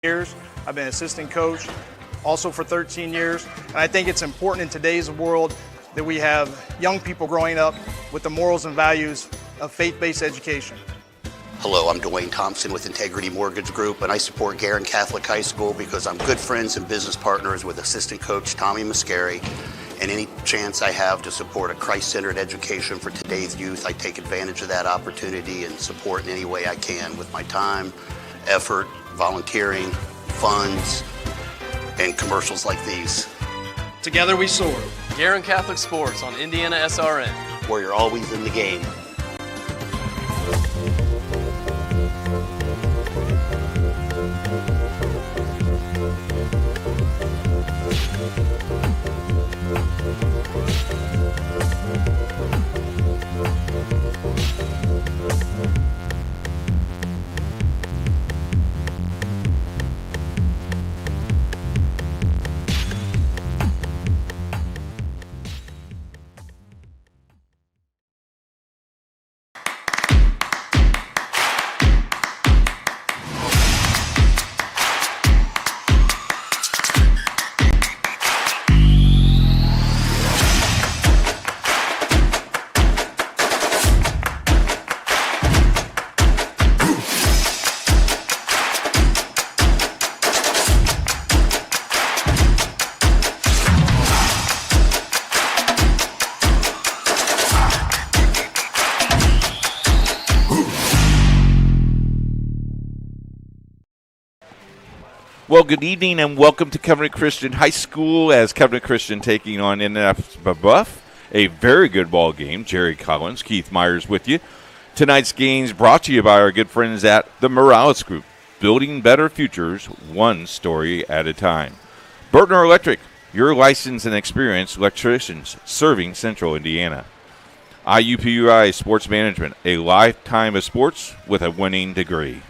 years. I've been assistant coach also for 13 years. And I think it's important in today's world that we have young people growing up with the morals and values of faith-based education. Hello, I'm Dwayne Thompson with Integrity Mortgage Group, and I support Guerin Catholic High School because I'm good friends and business partners with assistant coach Tommy Mascari. And any chance I have to support a Christ-centered education for today's youth, I take advantage of that opportunity and support in any way I can with my time, effort, volunteering, funds, and commercials like these. Together we soar. Guerin Catholic Sports on IndianaSRN, where you're always in the game. Well, good evening and welcome to Covenant Christian High School as Covenant Christian taking on Brebeuf. A very good ball game. Jerry Collins, Keith Myers with you. Tonight's games brought to you by our good friends at the Morales Group. Building better futures, one story at a time. Burtner Electric, your licensed and experienced electricians serving Central Indiana. IUPUI Sports Management, a lifetime of sports with a winning degree.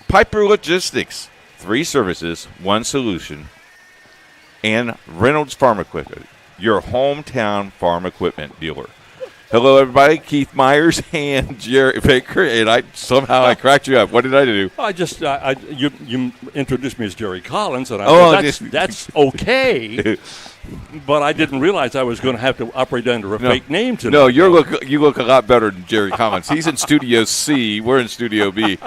Piper Logistics, 3 services, 1 solution. And Reynolds Farm Equipment, your hometown farm equipment dealer. Hello, everybody. Keith Myers and Jerry Baker, and I cracked you up. What did I do? I just you introduced me as Jerry Collins, and I thought that's okay. But I didn't realize I was going to have to operate under a fake name tonight. No, you look a lot better than Jerry Collins. He's in Studio C. We're in Studio B.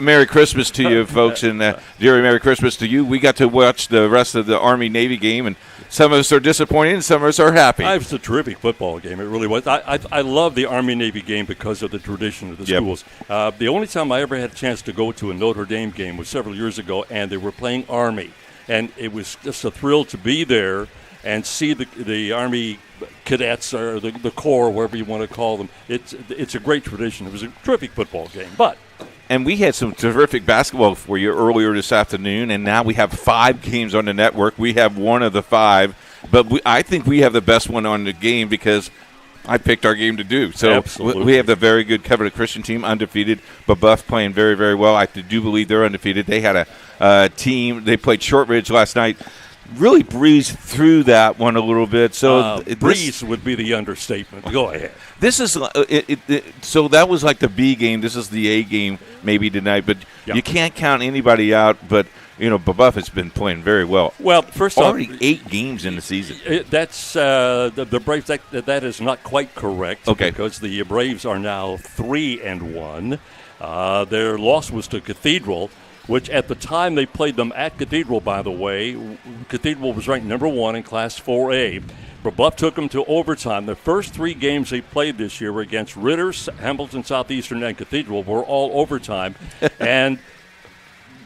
Merry Christmas to you, folks, and Jerry, Merry Christmas to you. We got to watch the rest of the Army-Navy game, and some of us are disappointed and some of us are happy. It was a terrific football game. It really was. I love the Army-Navy game because of the tradition of the schools. The only time I ever had a chance to go to a Notre Dame game was several years ago, and they were playing Army. And it was just a thrill to be there and see the Army cadets or the Corps, whatever you want to call them. It's a great tradition. It was a terrific football game. And we had some terrific basketball for you earlier this afternoon, and now we have 5 games on the network. We have one of the 5, but I think we have the best one on the game because I picked our game to do. So absolutely. We have the very good Covenant Christian team, undefeated. Brebeuf playing very, very well. I do believe they're undefeated. They had a team. They played Shortridge last night. Really breezed through that one a little bit. So breeze would be the understatement. Go ahead. This is so that was like the B game. This is the A game maybe tonight, but you can't count anybody out. But Brebeuf has been playing very well. Well, first already off, 8 games in the season. That's the Braves. That is not quite correct. Okay, because the Braves are now 3-1. Their loss was to Cathedral, which at the time they played them at Cathedral, by the way. Cathedral was ranked number 1 in Class 4A. Brebeuf took them to overtime. The first 3 games they played this year were against Ritter, Hamilton Southeastern, and Cathedral were all overtime. And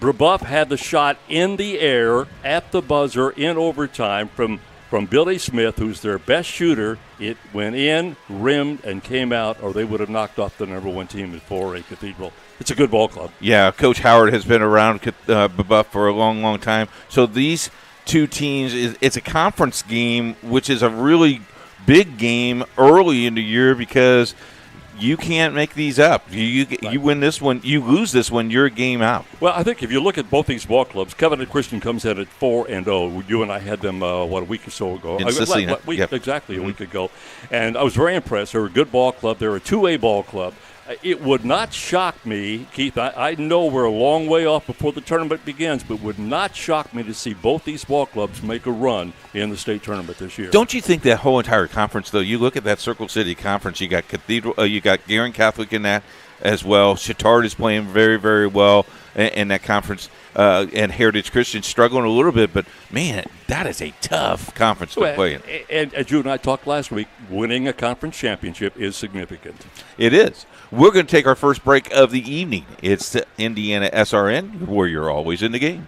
Brebeuf had the shot in the air at the buzzer in overtime from Billy Smith, who's their best shooter. It went in, rimmed, and came out, or they would have knocked off the number 1 team at 4A Cathedral. It's a good ball club. Yeah, Coach Howard has been around Brebeuf for a long, long time. So these 2 teams, it's a conference game, which is a really big game early in the year because you can't make these up. You win this one, you lose this one, you're a game out. Well, I think if you look at both these ball clubs, Covenant Christian comes in at 4-0. You and I had them a week or so ago. Yep. Exactly, a week ago. And I was very impressed. They're a good ball club. They're a 2A ball club. It would not shock me, Keith. I know we're a long way off before the tournament begins, but would not shock me to see both these ball clubs make a run in the state tournament this year. Don't you think that whole entire conference, though? You look at that Circle City Conference. You got Cathedral. You got Guerin Catholic in that as well. Chittard is playing very, very well in that conference, and Heritage Christian struggling a little bit. But man, that is a tough conference to play in. And as you and I talked last week, winning a conference championship is significant. It is. We're going to take our first break of the evening. It's the Indiana SRN, where you're always in the game.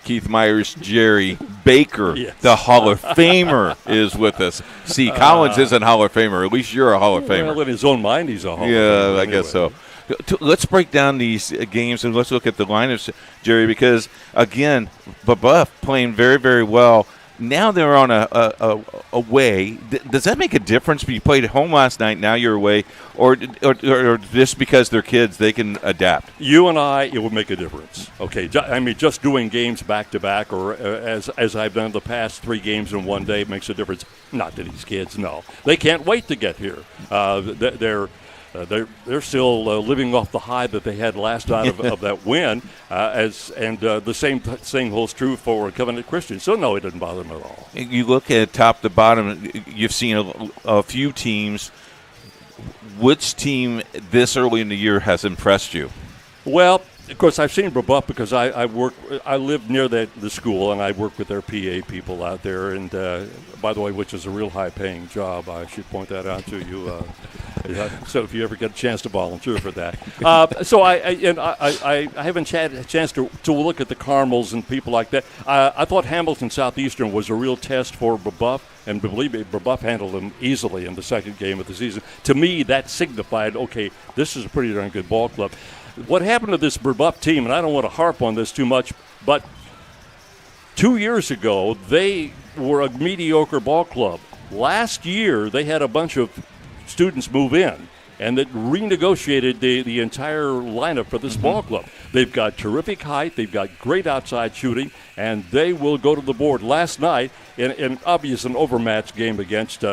Keith Myers, Jerry Baker, yes. The Hall of Famer, is with us. See, Collins isn't Hall of Famer. At least you're a Hall of Famer. Well, in his own mind, he's a Hall of Famer. Yeah, I anyway. guess so. Let's break down these games and let's look at the lineups, Jerry, because, again, Brebeuf playing very, very well. Now they're on a away. Does that make a difference? You played at home last night, now you're away, or just because they're kids, they can adapt? You and I, it would make a difference. Okay, I mean, just doing games back-to-back or as I've done the past 3 games in one day makes a difference. Not to these kids, no. They can't wait to get here. They're still living off the high that they had last night of that win, the same thing holds true for Covenant Christian. So, no, it doesn't bother them at all. You look at top to bottom, you've seen a few teams. Which team this early in the year has impressed you? Well, of course, I've seen Brebeuf because I live near the school, and I work with their PA people out there. And, by the way, which is a real high-paying job. I should point that out to you. So if you ever get a chance to volunteer for that. So I haven't had a chance to look at the Carmels and people like that. I thought Hamilton Southeastern was a real test for Brebeuf, and believe me, Brebeuf handled them easily in the second game of the season. To me, that signified, okay, this is a pretty darn good ball club. What happened to this Brebeuf team, and I don't want to harp on this too much, but 2 years ago, they were a mediocre ball club. Last year, they had a bunch of students move in, and that renegotiated the entire lineup for this ball club. They've got terrific height, they've got great outside shooting, and they will go to the board. Last night, in obvious an overmatched game against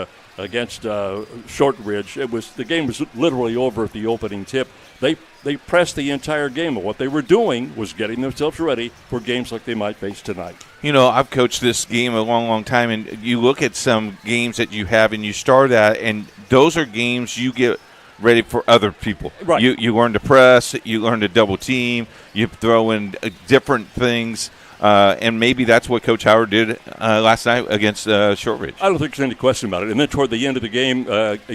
Shortridge, the game was literally over at the opening tip. They pressed the entire game, and what they were doing was getting themselves ready for games like they might face tonight. You know, I've coached this game a long, long time, and you look at some games that you have, and you start at, and those are games you get ready for other people. Right. You learn to press, you learn to double team, you throw in different things. And maybe that's what Coach Howard did last night against Shortridge. I don't think there's any question about it. And then toward the end of the game,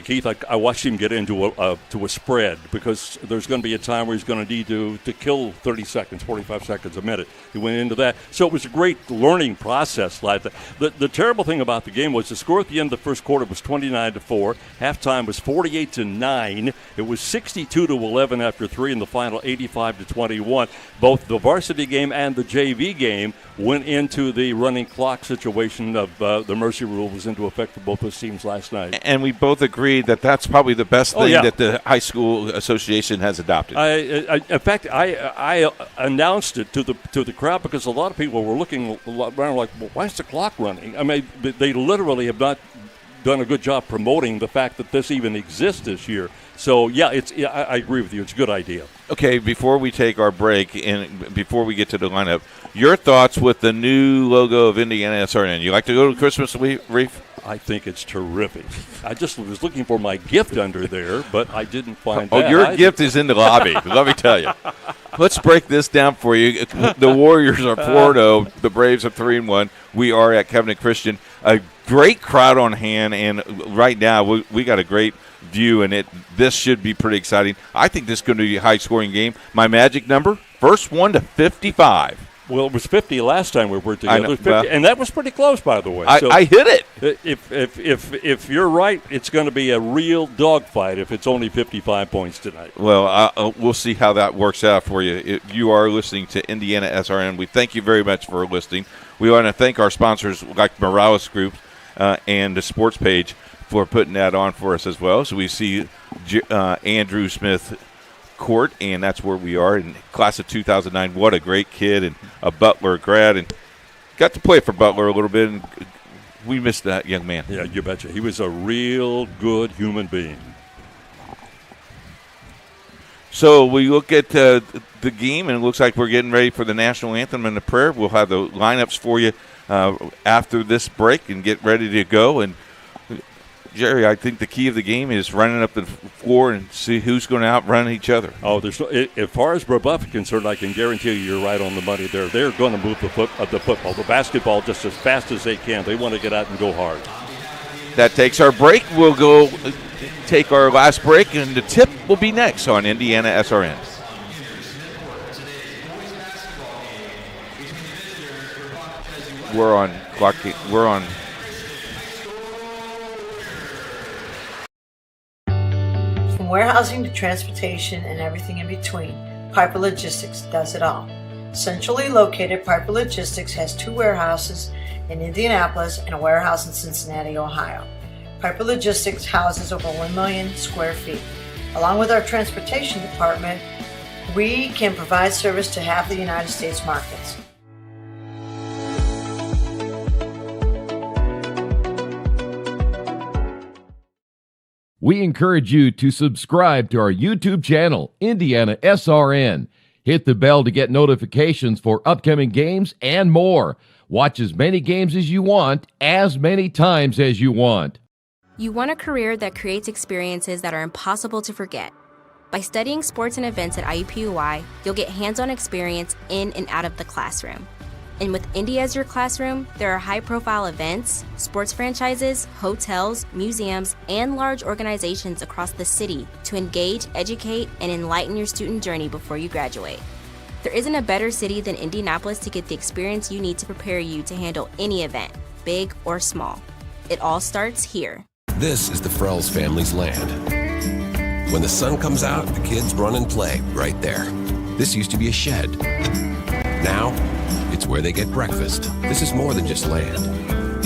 Keith, I watched him get into a spread because there's going to be a time where he's going to need to kill 30 seconds, 45 seconds, a minute. He went into that. So it was a great learning process like that. The terrible thing about the game was the score at the end of the first quarter was 29-4. Halftime was 48-9. It was 62-11 after 3 in the final, 85-21. Both the varsity game and the JV game went into the running clock situation of the mercy rule was into effect for both those teams last night. And we both agreed that that's probably the best thing that the high school association has adopted. In fact, I announced it to the crowd because a lot of people were looking around like, well, why is the clock running? I mean, they literally have not done a good job promoting the fact that this even exists this year. So, I agree with you. It's a good idea. Okay, before we take our break and before we get to the lineup, your thoughts with the new logo of IndianaSRN. You like to go to Christmas Reef? I think it's terrific. I just was looking for my gift under there, but I didn't find that. Oh, your gift is in the lobby. Let me tell you. Let's break this down for you. The Warriors are 4-0. The Braves are 3-1. We are at Covenant Christian. a great crowd on hand, and right now we got a great view, and this should be pretty exciting. I think this is going to be a high-scoring game. My magic number, first one to 55. Well, it was 50 last time we were together, 50, well, and that was pretty close, by the way. I hit it. If you're right, it's going to be a real dogfight if it's only 55 points tonight. Well, we'll see how that works out for you. You are listening to Indiana SRN. We thank you very much for listening. We want to thank our sponsors like Morales Group and the Sports Page for putting that on for us as well. So we see Andrew Smith Court, and that's where we are in class of 2009. What a great kid, and a Butler grad, and got to play for Butler a little bit, and we missed that young man. Yeah, you betcha. He was a real good human being. So we look at the game, and it looks like we're getting ready for the national anthem and the prayer. We'll have the lineups for you after this break and get ready to go. And Jerry, I think the key of the game is running up the floor and see who's going to outrun each other. Oh, as far as Brebeuf is concerned, I can guarantee you you're right on the money there. They're going to move the football, the basketball, just as fast as they can. They want to get out and go hard. That takes our break. We'll go take our last break, and the tip will be next on Indiana SRN. We're on clock. We're on. From warehousing to transportation and everything in between, Piper Logistics does it all. Centrally located, Piper Logistics has 2 warehouses in Indianapolis and a warehouse in Cincinnati, Ohio. Piper Logistics houses over 1 million square feet. Along with our transportation department, we can provide service to half the United States markets. We encourage you to subscribe to our YouTube channel, Indiana SRN. Hit the bell to get notifications for upcoming games and more. Watch as many games as you want, as many times as you want. You want a career that creates experiences that are impossible to forget. By studying sports and events at IUPUI, you'll get hands-on experience in and out of the classroom. And with Indy as your classroom, there are high-profile events, sports franchises, hotels, museums, and large organizations across the city to engage, educate, and enlighten your student journey before you graduate. There isn't a better city than Indianapolis to get the experience you need to prepare you to handle any event, big or small. It all starts here. This is the Frells family's land. When the sun comes out, the kids run and play right there. This used to be a shed. Now, it's where they get breakfast. This is more than just land.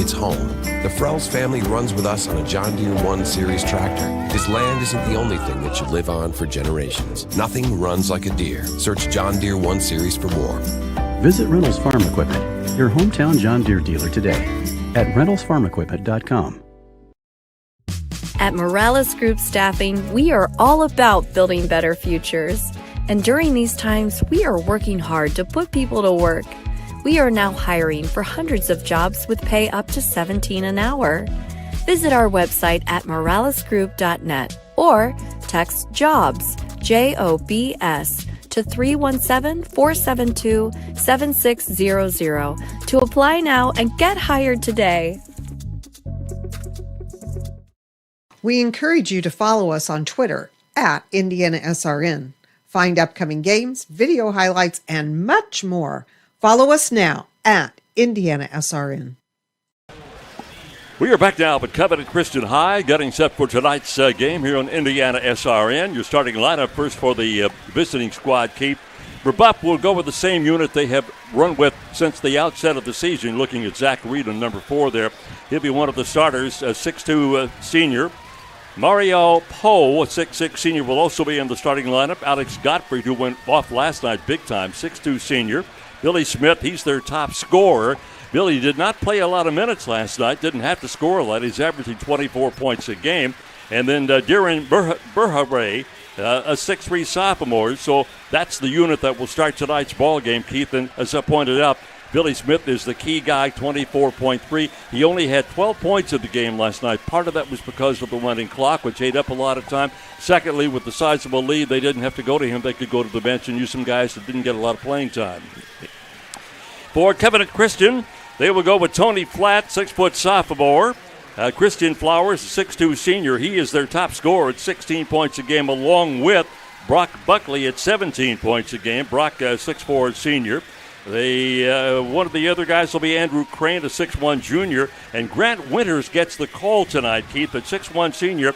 It's home. The Frells family runs with us on a John Deere 1 Series tractor. His land isn't the only thing that should live on for generations. Nothing runs like a Deere. Search John Deere 1 Series for more. Visit Reynolds Farm Equipment, your hometown John Deere dealer today at reynoldsfarmequipment.com. At Morales Group Staffing, we are all about building better futures. And during these times, we are working hard to put people to work. We are now hiring for hundreds of jobs with pay up to $17 an hour. Visit our website at moralesgroup.net or text JOBS, JOBS, to 317-472-7600 to apply now and get hired today. We encourage you to follow us on Twitter at IndianaSRN. Find upcoming games, video highlights, and much more. Follow us now at IndianaSRN. We are back now up at Covenant Christian High, getting set for tonight's game here on Indiana SRN. Your starting lineup first for the visiting squad, Keith. Brebeuf will go with the same unit they have run with since the outset of the season. Looking at Zach Reed on number 4 there. He'll be one of the starters, a 6'2 senior. Mario Poe, a 6'6 senior, will also be in the starting lineup. Alex Gottfried, who went off last night big time, 6'2 senior. Billy Smith, he's their top scorer. Billy did not play a lot of minutes last night, didn't have to score a lot. He's averaging 24 points a game. And then Darren Burharay, a 6'3 sophomore. So that's the unit that will start tonight's ball game, Keith. And as I pointed out, Billy Smith is the key guy, 24.3. He only had 12 points in the game last night. Part of that was because of the running clock, which ate up a lot of time. Secondly, with the sizable lead, they didn't have to go to him. They could go to the bench and use some guys that didn't get a lot of playing time. For Covenant Christian, They will go with Tony Flatt, 6-foot sophomore. Christian Flowers, 6'2 senior. He is their top scorer at 16 points a game, along with Brock Buckley at 17 points a game. Brock, 6'4 senior. One of the other guys will be Andrew Crane, a 6'1 junior. And Grant Winters gets the call tonight, Keith, at 6'1 senior.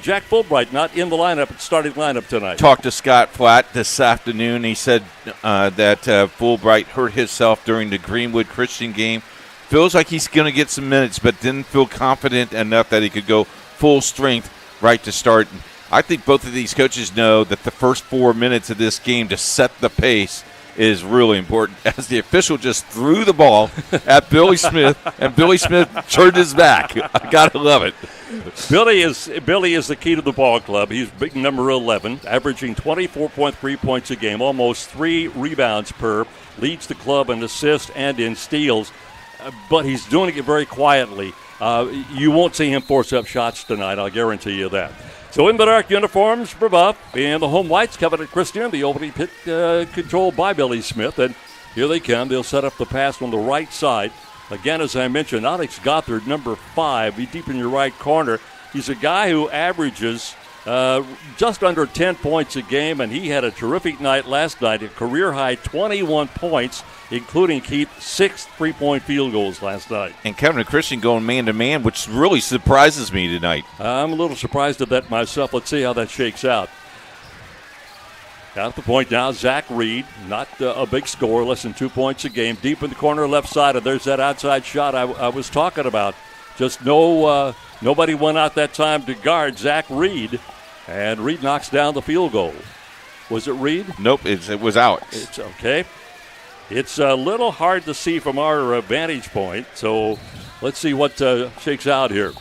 Jack Fulbright not in the lineup, starting lineup tonight. Talked to Scott Flatt this afternoon. He said that Fulbright hurt himself during the Greenwood Christian game. Feels like he's going to get some minutes, but didn't feel confident enough that he could go full strength right to start. I think both of these coaches know that the first 4 minutes of this game to set the pace is really important, as the official just threw the ball at Billy Smith, and Billy Smith turned his back. I got to love it. Billy is the key to the ball club. He's big number 11, averaging 24.3 points a game, almost 3 rebounds per, leads the club in assists and in steals. But he's doing it very quietly. You won't see him force up shots tonight, I'll guarantee you that. So in the dark uniforms, Brebeuf, and the home whites, Covenant Christian, the opening pit controlled by Billy Smith. And here they come. They'll set up the pass on the right side. Again, as I mentioned, Onyx Gothard, number 5, be deep in your right corner. He's a guy who averages just under 10 points a game, and he had a terrific night last night, a career-high 21 points, including, Keith, 6 3-point field goals last night. And Covenant Christian going man-to-man, which really surprises me tonight. I'm a little surprised at that myself. Let's see how that shakes out. At the point now, Zach Reed, not a big scorer, less than 2 points a game, deep in the corner left side, and there's that outside shot I was talking about. Just nobody went out that time to guard Zach Reed, and Reed knocks down the field goal. Was it Reed? Nope, it was out. It's okay. It's a little hard to see from our vantage point, so let's see what shakes out here.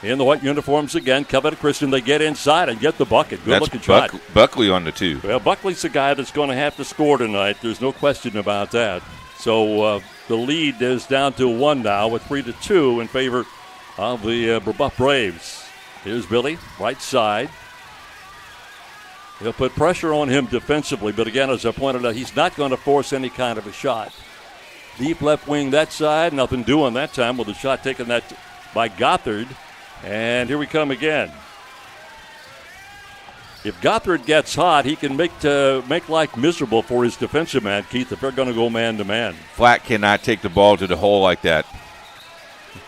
In the white uniforms again, Covenant Christian, they get inside and get the bucket. Good-looking shot. Buckley on the 2. Well, Buckley's the guy that's going to have to score tonight. There's no question about that. So the lead is down to 1 now with 3-2 in favor of the Brebeuf Braves. Here's Billy, right side. He'll put pressure on him defensively, but again, as I pointed out, he's not going to force any kind of a shot. Deep left wing that side, nothing doing that time with the shot taken that by Gothard. And here we come again. If Gothard gets hot, he can make life miserable for his defensive man, Keith, if they're going to go man-to-man. Flat cannot take the ball to the hole like that.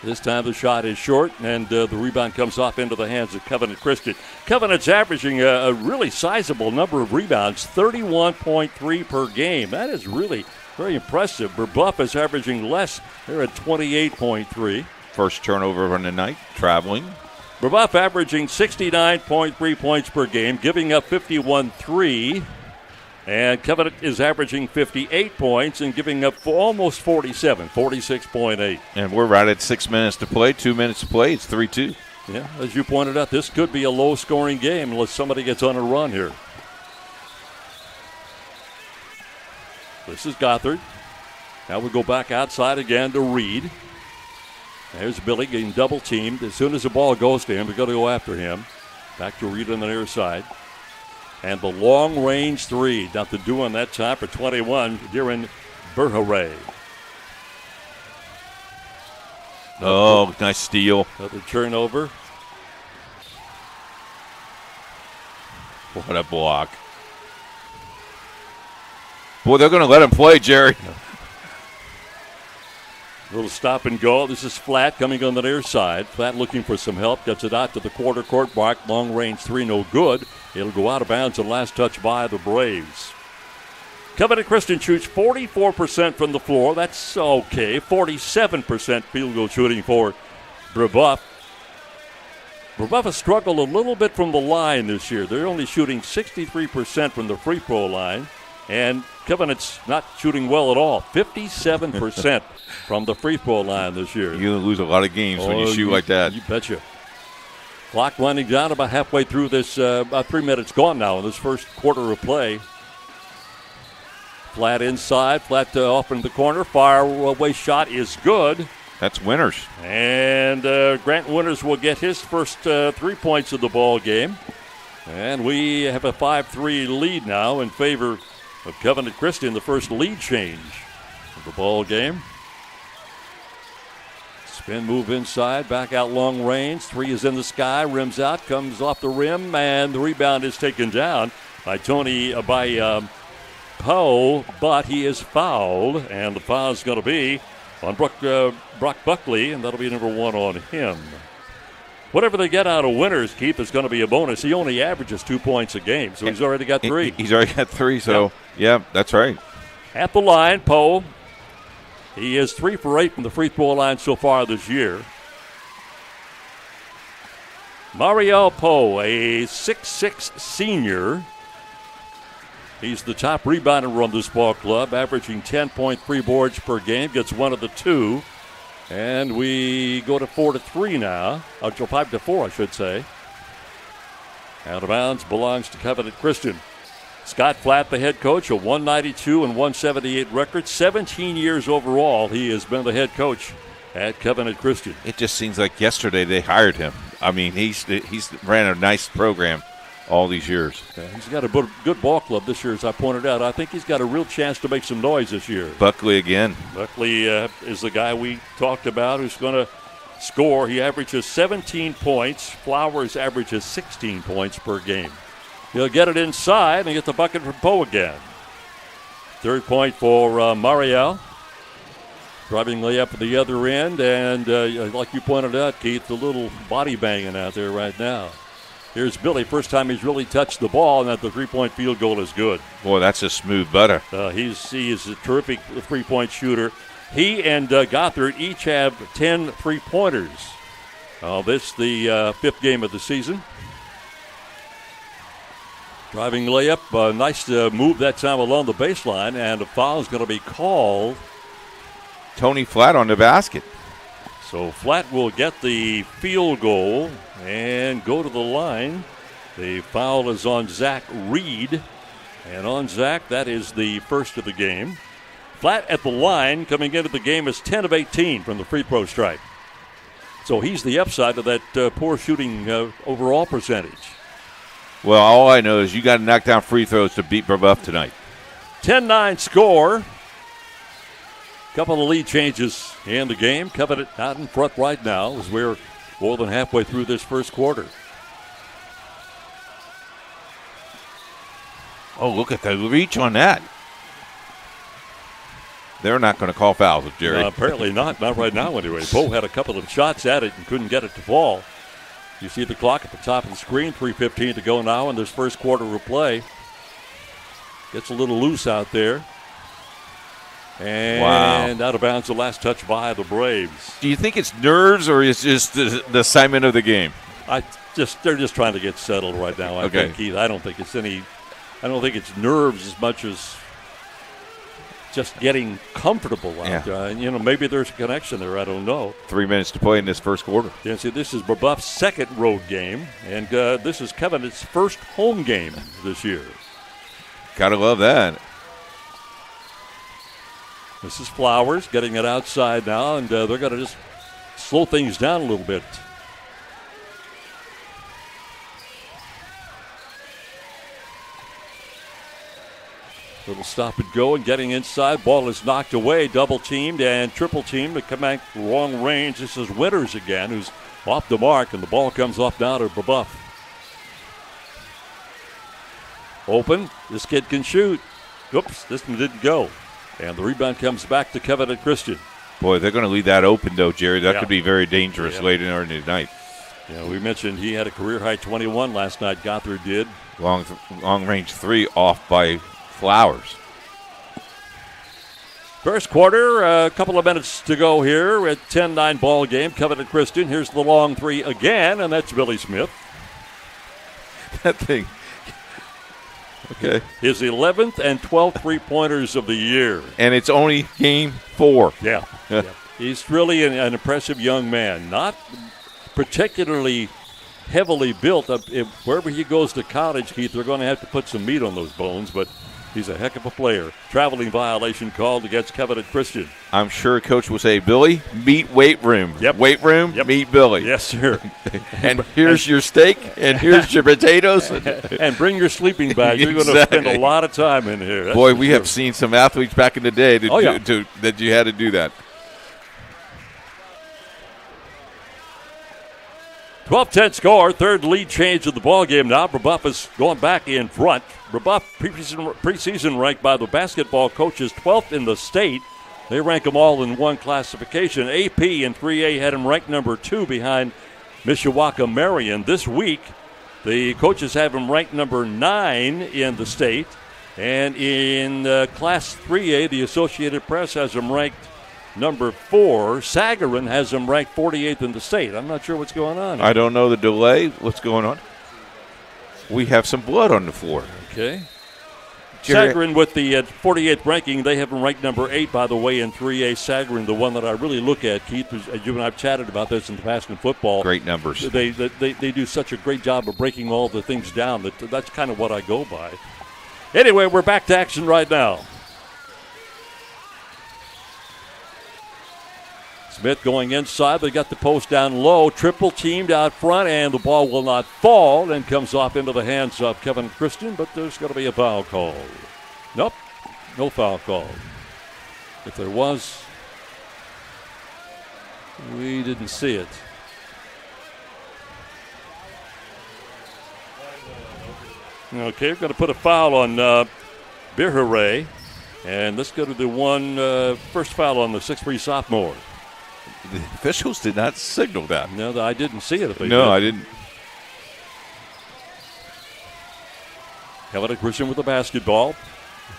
This time the shot is short, and the rebound comes off into the hands of Covenant Christian. Covenant's averaging a really sizable number of rebounds, 31.3 per game. That is really very impressive. Brebeuf is averaging less. They're at 28.3. First turnover on the night, traveling. Brebeuf averaging 69.3 points per game, giving up 51.3. And Covenant is averaging 58 points and giving up almost 47, 46.8. And we're right at 6 minutes to play, 2 minutes to play. It's 3-2. Yeah, as you pointed out, this could be a low-scoring game unless somebody gets on a run here. This is Gothard. Now we go back outside again to Reed. There's Billy getting double-teamed. As soon as the ball goes to him, we've got to go after him. Back to Reed on the near side. And the long-range 3. Nothing doing that time for 21, Darren Bergeray. Oh, nice steal. Another turnover. What a block. Boy, they're going to let him play, Jerry. Little stop and go. This is Flatt coming on the near side. Flatt looking for some help. Gets it out to the quarter court mark. Long range 3, no good. It'll go out of bounds and last touch by the Braves. Covenant Christian shoots 44% from the floor. That's okay. 47% field goal shooting for Brebeuf. Brebeuf has struggled a little bit from the line this year. They're only shooting 63% from the free throw line. And Covenant's not shooting well at all. 57% from the free throw line this year. You lose a lot of games when you shoot like that. You betcha. Clock winding down about halfway through this. About 3 minutes gone now in this first quarter of play. Flat inside. Flat off in the corner. Fire away shot is good. That's Winters. And Grant Winters will get his first 3 points of the ball game. And we have a 5-3 lead now in favor of Covenant Christian, the first lead change. of the ball game. Spin move inside, back out long range. 3 is in the sky, rims out, comes off the rim, and the rebound is taken down by Poe, but he is fouled, and the foul is going to be on Brock Buckley, and that'll be number 1 on him. Whatever they get out of Winters, Keith, is going to be a bonus. He only averages 2 points a game, so he's already got 3. He's already got 3, so, yeah, that's right. At the line, Poe. He is 3 for 8 from the free throw line so far this year. Mariel Poe, a 6'6 senior. He's the top rebounder on this ball club, averaging 10.3 boards per game, gets 1 of the 2. And we go to 4-3 now, or 5-4, I should say. Out of bounds belongs to Covenant Christian. Scott Flatt, the head coach, a 192 and 178 record, 17 years overall. He has been the head coach at Covenant Christian. It just seems like yesterday they hired him. I mean, he's ran a nice program all these years. Yeah, he's got a good ball club this year, as I pointed out. I think he's got a real chance to make some noise this year. Buckley again. Buckley is the guy we talked about who's going to score. He averages 17 points. Flowers averages 16 points per game. He'll get it inside and get the bucket from Poe again. 3rd point for Mariel. Driving layup at the other end, and like you pointed out, Keith, a little body banging out there right now. Here's Billy. First time he's really touched the ball, and that the 3-point field goal is good. Boy, that's a smooth butter. He is a terrific 3-point shooter. He and Gothard each have 10 3-pointers. This the 5th game of the season. Driving layup, nice move that time along the baseline, and a foul is going to be called. Tony Flatt on the basket. So Flatt will get the field goal and go to the line. The foul is on Zach Reed. And on Zach, that is the first of the game. Flatt at the line coming into the game is 10 of 18 from the free throw stripe. So he's the upside of that poor shooting overall percentage. Well, all I know is you got to knock down free throws to beat Brebeuf tonight. 10-9 score. Couple of lead changes in the game. Covenant out in front right now as we're more than halfway through this first quarter. Oh, look at the reach on that. They're not going to call fouls with Jerry. Apparently not. Not right now anyway. Poe had a couple of shots at it and couldn't get it to fall. You see the clock at the top of the screen. 3:15 to go now in this first quarter of play. Gets a little loose out there. And out of bounds, the last touch by the Braves. Do you think it's nerves or is just the assignment of the game? They're just trying to get settled right now. I think, Keith. I don't think it's nerves as much as just getting comfortable out there. Maybe there's a connection there. I don't know. 3 minutes to play in this first quarter. Yeah, see, this is Brebeuf's second road game, and this is Covenant's first home game this year. Gotta love that. This is Flowers getting it outside now, and they're going to just slow things down a little bit. Little stop and go and getting inside. Ball is knocked away, double teamed and triple teamed to come back wrong range. This is Winters again, who's off the mark, and the ball comes off now to Brebeuf. Open. This kid can shoot. Oops, this one didn't go. And the rebound comes back to Covenant Christian. Boy, they're going to leave that open, though, Jerry. That could be very dangerous late in the night. Yeah, we mentioned he had a career-high 21 last night. Gothard did. Long-range 3 off by Flowers. First quarter, a couple of minutes to go here at 10-9 ball game. Covenant Christian. Here's the long 3 again, and that's Billy Smith. That thing. Okay. His 11th and 12th three-pointers of the year. And it's only game 4. Yeah. He's really an impressive young man. Not particularly heavily built. Wherever he goes to college, Keith, they're going to have to put some meat on those bones. But He's a heck of a player. Traveling violation called against Covenant Christian. I'm sure Coach will say, Billy, meet weight room. Yep. Weight room, Yep. meet Billy. Yes, sir. And here's your steak, and here's your potatoes. And bring your sleeping bag. You're going to spend a lot of time in here. That's Boy, we have seen some athletes back in the day yeah. that you had to do that. 12-10 score, third lead change of the ball game now. Brebeuf is going back in front. Brebeuf, preseason ranked by the basketball coaches 12th in the state. They rank them all in one classification. AP in 3A had him ranked number 2 behind Mishawaka Marion. This week, the coaches have him ranked number 9 in the state. And in Class 3A, the Associated Press has him ranked number 4. Sagarin has him ranked 48th in the state. I'm not sure what's going on here. I don't know the delay. What's going on? We have some blood on the floor. Okay. Jerry. Sagarin with the 48th ranking. They have him ranked number 8, by the way, in 3A. Sagarin, the one that I really look at, Keith, as you and I have chatted about this in the past in football. Great numbers. They do such a great job of breaking all the things down. That's kind of what I go by. Anyway, we're back to action right now. Smith going inside. They got the post down low. Triple teamed out front, and the ball will not fall and comes off into the hands of Kevin Christian, but there's going to be a foul call. Nope, no foul call. If there was, we didn't see it. Okay, we're going to put a foul on Birhere, and let's go to the first foul on the 6'3 sophomore. The officials did not signal that. No, I didn't see it. I didn't. Covenant Christian with the basketball.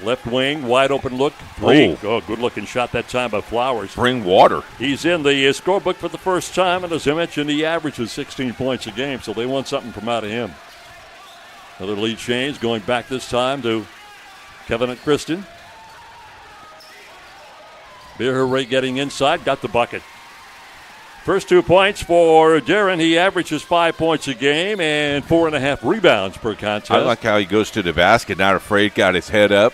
Left wing, wide open look. 3. Oh, good looking shot that time by Flowers. Bring water. He's in the scorebook for the first time, and as I mentioned, he averages 16 points a game, so they want something from out of him. Another lead change, going back this time to Covenant Christian. Birhere getting inside, got the bucket. First 2 points for Darren. He averages 5 points a game and 4.5 rebounds per contest. I like how he goes to the basket, not afraid, got his head up.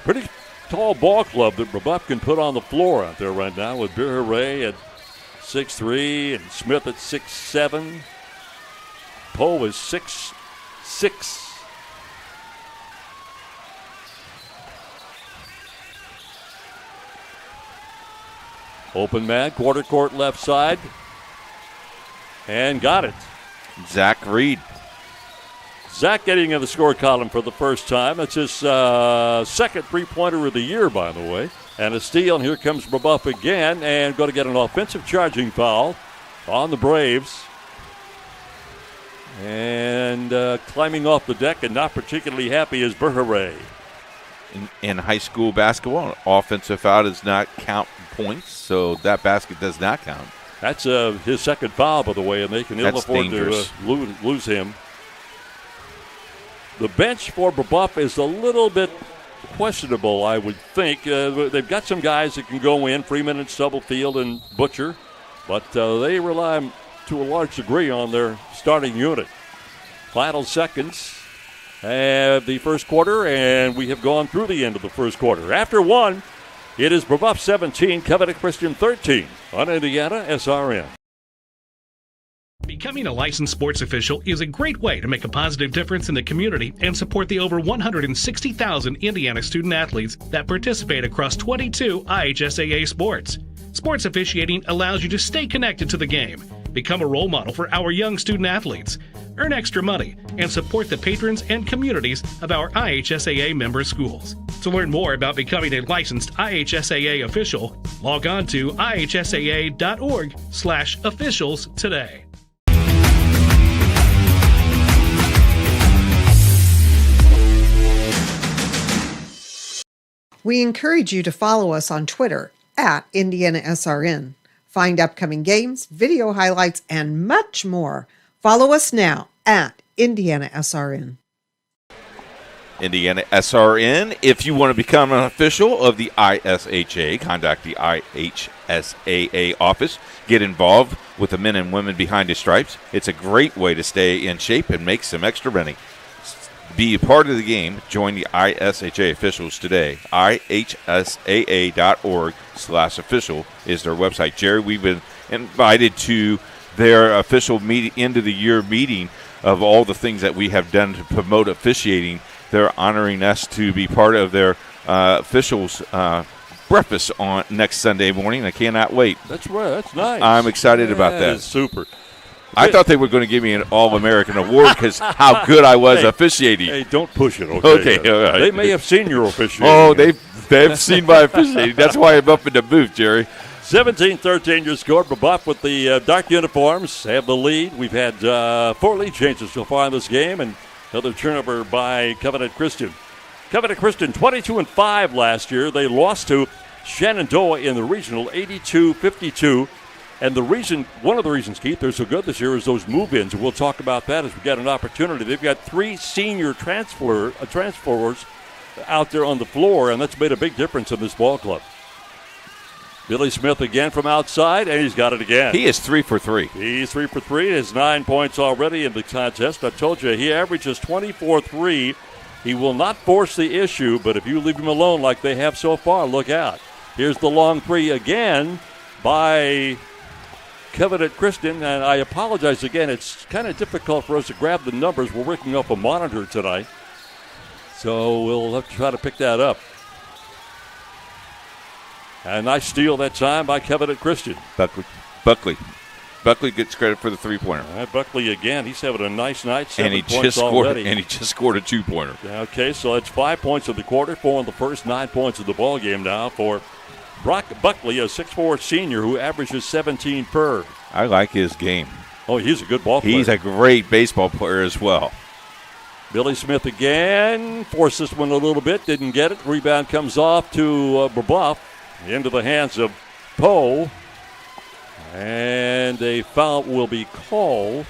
Pretty tall ball club that Brebeuf can put on the floor out there right now with Birhere at 6'3" and Smith at 6'7". Poe is 6'6". Open man, quarter court left side, and got it. Zach Reed. Zach getting in the score column for the first time. That's his second three-pointer of the year, by the way. And a steal, and here comes Brebeuf again, and going to get an offensive charging foul on the Braves. And climbing off the deck and not particularly happy is Birhere. In high school basketball, offensive foul does not count points, so that basket does not count. That's his second foul, by the way, and they can ill afford to lose him. The bench for Brebeuf is a little bit questionable, I would think. They've got some guys that can go in, Freeman and Stubblefield and Butcher, but they rely to a large degree on their starting unit. Final seconds of the first quarter, and we have gone through the end of the first quarter. After one, it is Brebeuf 17, Covenant Christian 13 on IndianaSRN. Becoming a licensed sports official is a great way to make a positive difference in the community and support the over 160,000 Indiana student athletes that participate across 22 IHSAA sports. Sports officiating allows you to stay connected to the game, become a role model for our young student athletes, earn extra money, and support the patrons and communities of our IHSAA member schools. To learn more about becoming a licensed IHSAA official, log on to ihsaa.org/officials today. We encourage you to follow us on Twitter at IndianaSRN. Find upcoming games, video highlights, and much more. Follow us now at IndianaSRN. IndianaSRN. If you want to become an official of the ISHA, contact the IHSAA office. Get involved with the men and women behind the stripes. It's a great way to stay in shape and make some extra money. be a part of the game, join the ISHA officials today. IHSAA.org/official is their website. Jerry, we've been invited to their official end of the year meeting of all the things that we have done to promote officiating. They're honoring us to be part of their officials breakfast on next Sunday morning. I cannot wait. That's right. That's nice. I'm excited about that. Is super. I thought they were going to give me an All-American award because how good I was officiating. Hey, don't push it, okay? All right. They may have seen your officiating. Oh, they've seen my officiating. That's why I'm up in the booth, Jerry. 17-13 your score. Brebeuf with the dark uniforms have the lead. We've had 4 lead changes so far in this game, and another turnover by Covenant Christian. Covenant Christian 22-5 last year. They lost to Shenandoah in the regional 82-52. And one of the reasons, Keith, they're so good this year is those move-ins. We'll talk about that as we get an opportunity. They've got 3 senior transfers out there on the floor, and that's made a big difference in this ball club. Billy Smith again from outside, and he's got it again. He is 3 for 3. He's 3 for 3. He has 9 points already in the contest. I told you, he averages 24-3. He will not force the issue, but if you leave him alone like they have so far, look out. Here's the long 3 again by Covenant Christian, and I apologize again. It's kind of difficult for us to grab the numbers. We're working off a monitor tonight, so we'll have to try to pick that up. A nice steal that time by Covenant Christian. Buckley gets credit for the 3-pointer. All right, Buckley again. He's having a nice night. 7 and he points just scored. already. And he just scored a 2-pointer. Okay, so it's 5 points of the quarter, 4 in the first, 9 points of the ball game now for Brock Buckley, a 6'4" senior who averages 17 per. I like his game. Oh, he's a good ball player. He's a great baseball player as well. Billy Smith again. Forced this one a little bit. Didn't get it. Rebound comes off to Brebeuf. Into the hands of Poe. And a foul will be called.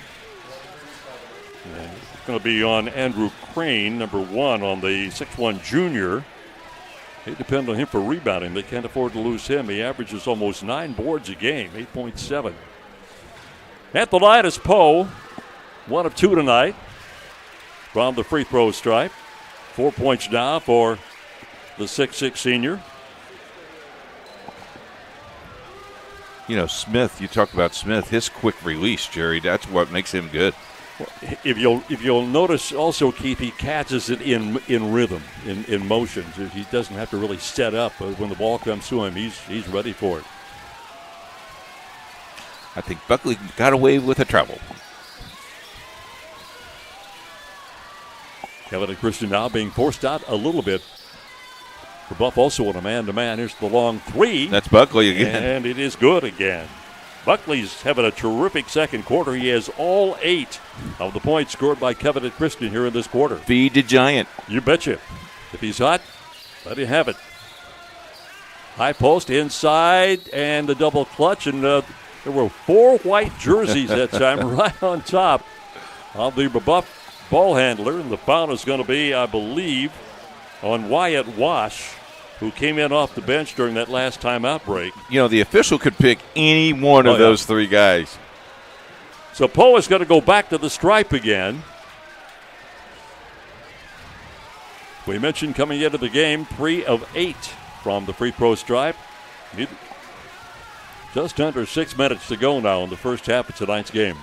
And it's going to be on Andrew Crane, number 1 on the 6'1" junior. They depend on him for rebounding. They can't afford to lose him. He averages almost 9 boards a game, 8.7. At the line is Poe, 1 of 2 tonight from the free throw stripe. 4 points now for the 6'6" senior. You know, Smith, you talk about Smith, his quick release, Jerry, that's what makes him good. If you'll notice also, Keith, he catches it in rhythm, in motions. He doesn't have to really set up. But when the ball comes to him, he's ready for it. I think Buckley got away with a travel. Kevin and Christian now being forced out a little bit. Brebeuf also on a man-to-man. Here's the long 3. That's Buckley again. And it is good again. Buckley's having a terrific second quarter. He has all 8 of the points scored by Covenant Christian here in this quarter. Feed the giant. You betcha. If he's hot, let him have it. High post inside and the double clutch. And there were 4 white jerseys that time right on top of the Brebeuf ball handler. And the foul is going to be, I believe, on Wyatt Wash, who came in off the bench during that last timeout break. You know, the official could pick any one of those 3 guys. So Poe is going to go back to the stripe again. We mentioned coming into the game, 3 of 8 from the free throw stripe. Just under 6 minutes to go now in the first half of tonight's game.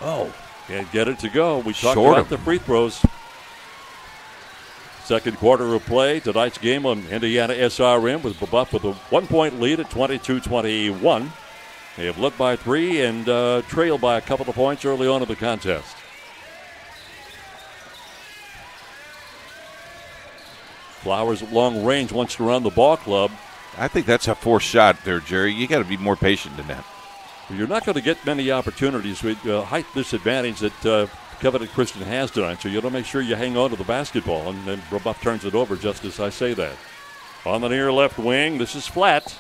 Oh. Can't get it to go. We talked about the free throws. Second quarter of play. Tonight's game on IndianaSRN with Brebeuf with a 1-point lead at 22-21. They have led by 3 and trailed by a couple of points early on in the contest. Flowers at long range wants to run the ball club. I think that's a forced shot there, Jerry. You got to be more patient than that. You're not going to get many opportunities with height disadvantage that Covenant Christian has tonight, so you got to make sure you hang on to the basketball, and then Brebeuf turns it over just as I say that. On the near left wing, this is flat.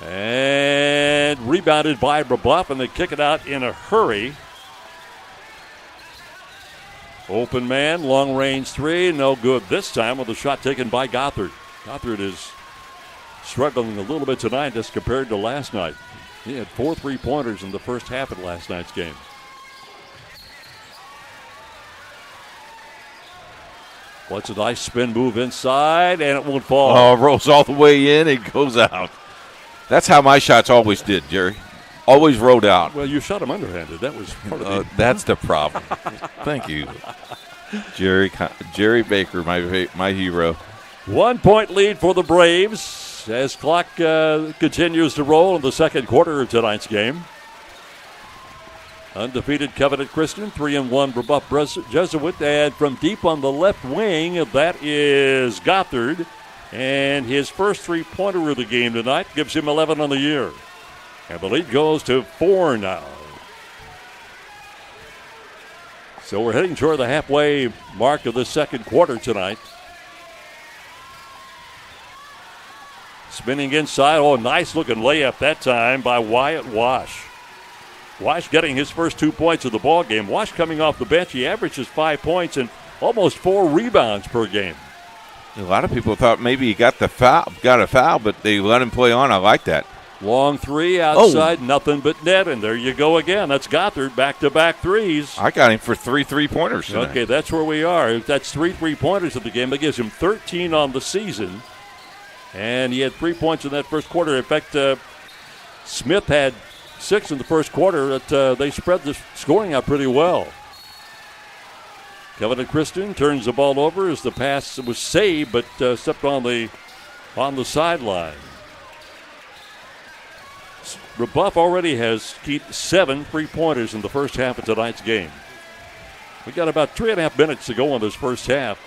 And rebounded by Brebeuf, and they kick it out in a hurry. Open man, long range 3, no good this time with a shot taken by Gothard. Gothard is struggling a little bit tonight as compared to last night. He had 4 3-pointers in the first half of last night's game. What's a nice spin move inside, and it won't fall. Oh, rolls all the way in and goes out. That's how my shots always did, Jerry. Always rolled out. Well, you shot him underhanded. That was part of the... That's the problem. Thank you. Jerry Baker, my hero. 1 point lead for the Braves as clock continues to roll in the second quarter of tonight's game. Undefeated Covenant Christian, 3-1 Brebeuf Jesuit, and from deep on the left wing, that is Gothard. And his first 3-pointer of the game tonight gives him 11 on the year. And the lead goes to 4 now. So we're heading toward the halfway mark of the second quarter tonight. Spinning inside. Oh, nice looking layup that time by Wyatt Wash. Wash getting his first 2 points of the ball game. Wash coming off the bench. He averages 5 points and almost 4 rebounds per game. A lot of people thought maybe he got a foul, but they let him play on. I like that. Long 3 outside, Nothing but net, and there you go again. That's Gothard, back-to-back threes. I got him for 3 3-pointers tonight. Okay, that's where we are. That's 3 3-pointers of the game. That gives him 13 on the season. And he had 3 points in that first quarter. In fact, Smith had 6 in the first quarter. They spread the scoring out pretty well. Covenant Christian turns the ball over as the pass was saved, but stepped on the sideline. Brebeuf already has kept 7 3-pointers in the first half of tonight's game. We got about 3.5 minutes to go in this first half.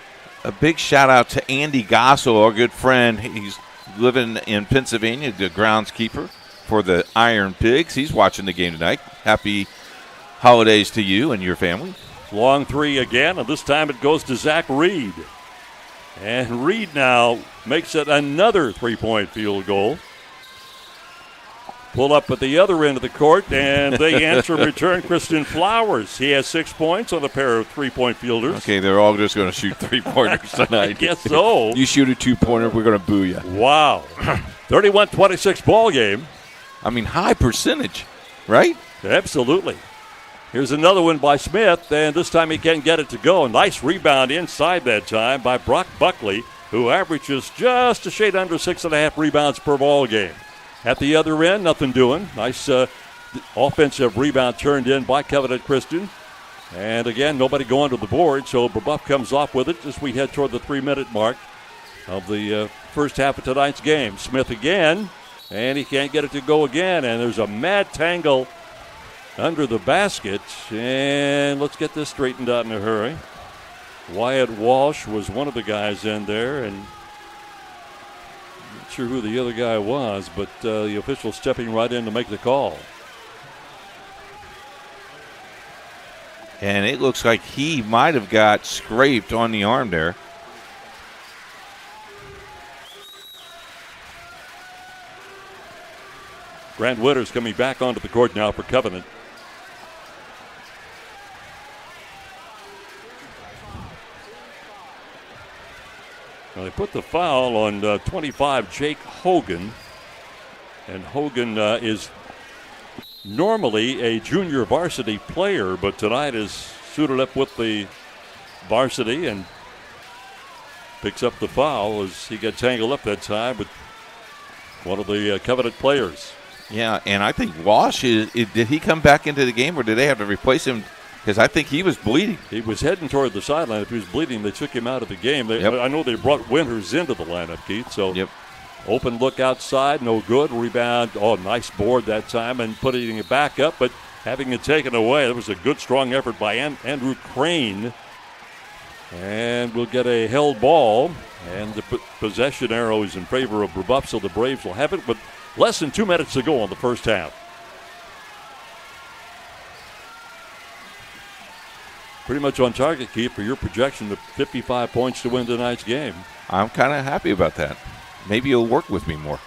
A big shout out to Andy Gossel, our good friend. He's living in Pennsylvania, the groundskeeper for the Iron Pigs. He's watching the game tonight. Happy holidays to you and your family. Long 3 again, and this time it goes to Zach Reed. And Reed now makes it another 3-point field goal. Pull up at the other end of the court, and they answer in return Christian Flowers. He has 6 points on a pair of 3-point fielders. Okay, they're all just going to shoot 3-pointers tonight. I guess so. You shoot a 2-pointer, we're going to boo you. Wow. 31-26 ball game. I mean, high percentage, right? Absolutely. Here's another one by Smith, and this time he can't get it to go. Nice rebound inside that time by Brock Buckley, who averages just a shade under 6.5 rebounds per ball game. At the other end, nothing doing. Nice offensive rebound turned in by Covenant Christian. And again, nobody going to the board, so Brebeuf comes off with it as we head toward the 3-minute mark of the first half of tonight's game. Smith again, and he can't get it to go again. And there's a mad tangle under the basket. And let's get this straightened out in a hurry. Wyatt Walsh was one of the guys in there, and sure who the other guy was, but the official stepping right in to make the call. And it looks like he might have got scraped on the arm there. Grant Winters coming back onto the court now for Covenant. Well, they put the foul on 25, Jake Hogan. And Hogan is normally a junior varsity player, but tonight is suited up with the varsity and picks up the foul as he got tangled up that time with one of the Covenant players. Yeah, and I think Walsh, did he come back into the game or did they have to replace him? Because I think he was bleeding. He was heading toward the sideline. If he was bleeding, they took him out of the game. I know they brought Winters into the lineup, Keith. So open look outside, no good. Rebound, nice board that time and putting it back up, but having it taken away. That was a good, strong effort by Andrew Crane. And we'll get a held ball, and the possession arrow is in favor of Brebeuf, so the Braves will have it with less than 2 minutes to go on the first half. Pretty much on target, Keith, for your projection of 55 points to win tonight's game. I'm kind of happy about that. Maybe he'll work with me more.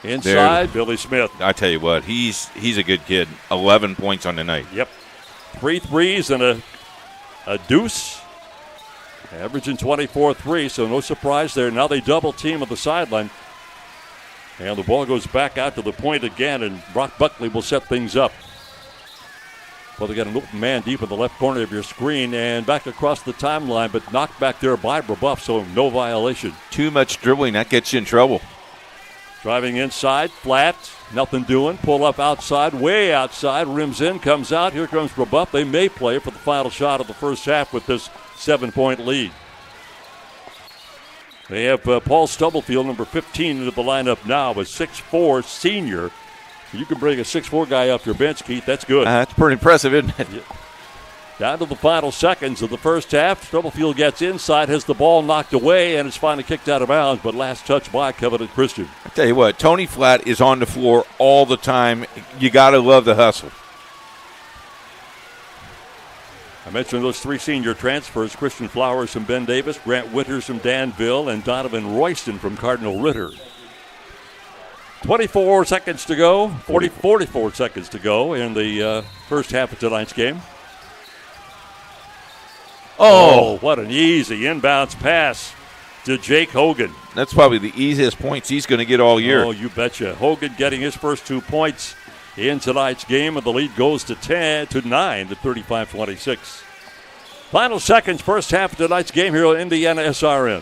Inside, Billy Smith. I tell you what, he's a good kid. 11 points on the night. Yep. 3 threes and a deuce. Averaging 24-3, so no surprise there. Now they double team on the sideline. And the ball goes back out to the point again, and Brock Buckley will set things up. Well, they got an open man deep in the left corner of your screen and back across the timeline, but knocked back there by Brebeuf, so no violation. Too much dribbling, that gets you in trouble. Driving inside, flat, nothing doing. Pull up outside, way outside, rims in, comes out. Here comes Brebeuf. They may play for the final shot of the first half with this 7-point lead. They have Paul Stubblefield, number 15, into the lineup now, a 6'4 senior. You can bring a 6'4 guy off your bench, Keith. That's good. That's pretty impressive, isn't it? Yeah. Down to the final seconds of the first half. Stubblefield gets inside, has the ball knocked away, and it's finally kicked out of bounds, but last touch by Covenant Christian. I tell you what, Tony Flatt is on the floor all the time. You got to love the hustle. I mentioned those 3 senior transfers, Christian Flowers from Ben Davis, Grant Winters from Danville, and Donovan Royston from Cardinal Ritter. 44 seconds to go, 44 seconds to go in the first half of tonight's game. Oh, what an easy inbounds pass to Jake Hogan. That's probably the easiest points he's going to get all year. Oh, you betcha. Hogan getting his first 2 points in tonight's game, and the lead goes to 9 to 35-26. Final seconds, first half of tonight's game here on IndianaSRN.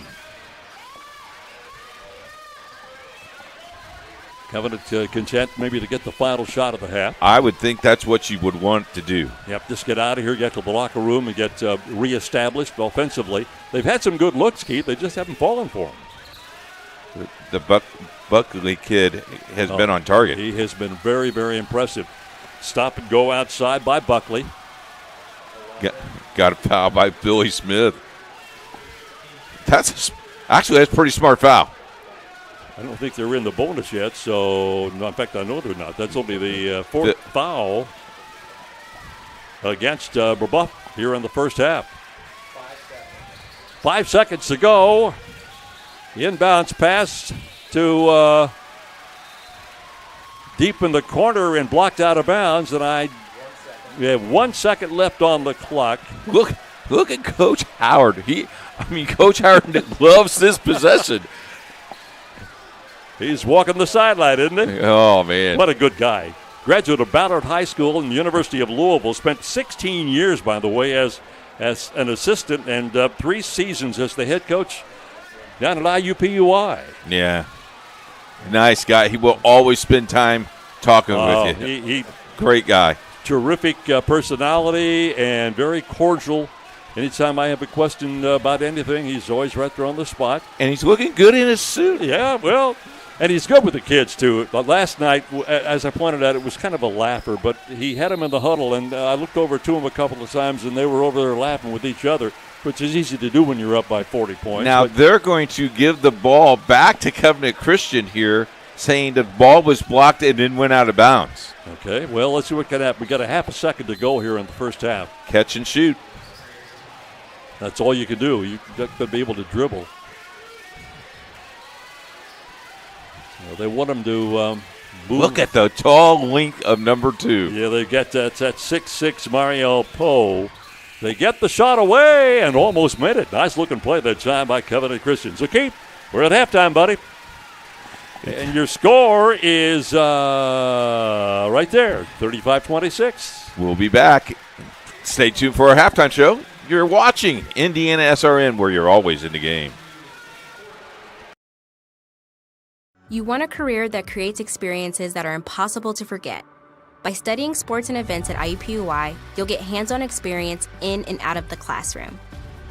Covenant content maybe to get the final shot of the half. I would think that's what you would want to do. Yep, just get out of here, get to the locker room, and get reestablished offensively. They've had some good looks, Keith. They just haven't fallen for them. The Buckley kid has been on target. He has been very, very impressive. Stop and go outside by Buckley. Got a foul by Billy Smith. That's a pretty smart foul. I don't think they're in the bonus yet, so in fact, I know they're not. That's only the fourth foul against Brebeuf here in the first half. 5 seconds to go. The inbounds pass to deep in the corner and blocked out of bounds, and we have 1 second left on the clock. Look at Coach Howard. Coach Howard loves this possession. He's walking the sideline, isn't he? Oh, man. What a good guy. Graduate of Ballard High School and the University of Louisville. Spent 16 years, by the way, as an assistant and 3 seasons as the head coach down at IUPUI. Yeah. Nice guy. He will always spend time talking with you. He great guy. Terrific personality and very cordial. Anytime I have a question about anything, he's always right there on the spot. And he's looking good in his suit. Yeah, well, and he's good with the kids, too. But last night, as I pointed out, it was kind of a laugher, but he had them in the huddle, and I looked over to him a couple of times, and they were over there laughing with each other, which is easy to do when you're up by 40 points. Now, they're going to give the ball back to Covenant Christian here, saying the ball was blocked and then went out of bounds. Okay, well, let's see what can happen. We got a half a second to go here in the first half. Catch and shoot. That's all you can do. You got to be able to dribble. Well, they want them to move. Look at the tall length of number 2. Yeah, they get that 6'6" Mario Poe. They get the shot away and almost made it. Nice looking play that time by Covenant Christian. So, Keith, we're at halftime, buddy. And your score is right there, 35-26. We'll be back. Stay tuned for our halftime show. You're watching IndianaSRN, where you're always in the game. You want a career that creates experiences that are impossible to forget. By studying sports and events at IUPUI, you'll get hands-on experience in and out of the classroom.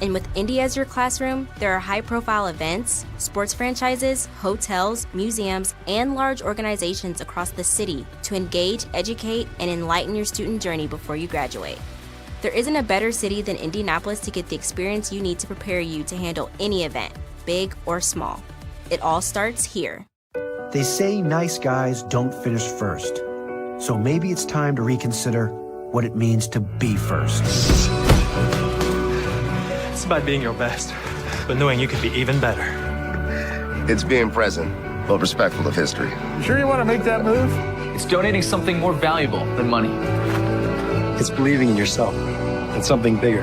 And with Indy as your classroom, there are high-profile events, sports franchises, hotels, museums, and large organizations across the city to engage, educate, and enlighten your student journey before you graduate. There isn't a better city than Indianapolis to get the experience you need to prepare you to handle any event, big or small. It all starts here. They say nice guys don't finish first. So maybe it's time to reconsider what it means to be first. It's about being your best, but knowing you could be even better. It's being present, but respectful of history. You sure you want to make that move? It's donating something more valuable than money. It's believing in yourself and something bigger.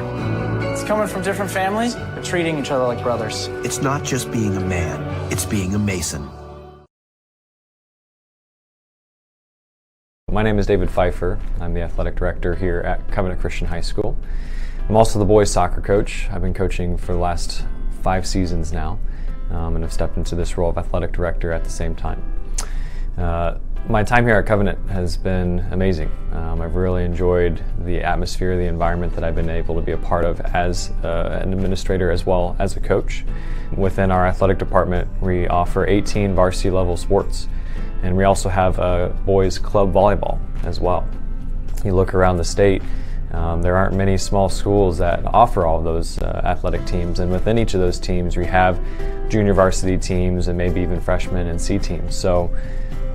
It's coming from different families, but treating each other like brothers. It's not just being a man, it's being a Mason. My name is David Pfeiffer. I'm the athletic director here at Covenant Christian High School. I'm also the boys soccer coach. I've been coaching for the last 5 seasons now, and have stepped into this role of athletic director at the same time. My time here at Covenant has been amazing. I've really enjoyed the atmosphere, the environment that I've been able to be a part of as an administrator as well as a coach. Within our athletic department, we offer 18 varsity level sports, and we also have a boys club volleyball as well. You look around the state, there aren't many small schools that offer all of those athletic teams, and within each of those teams we have junior varsity teams and maybe even freshman and C teams. So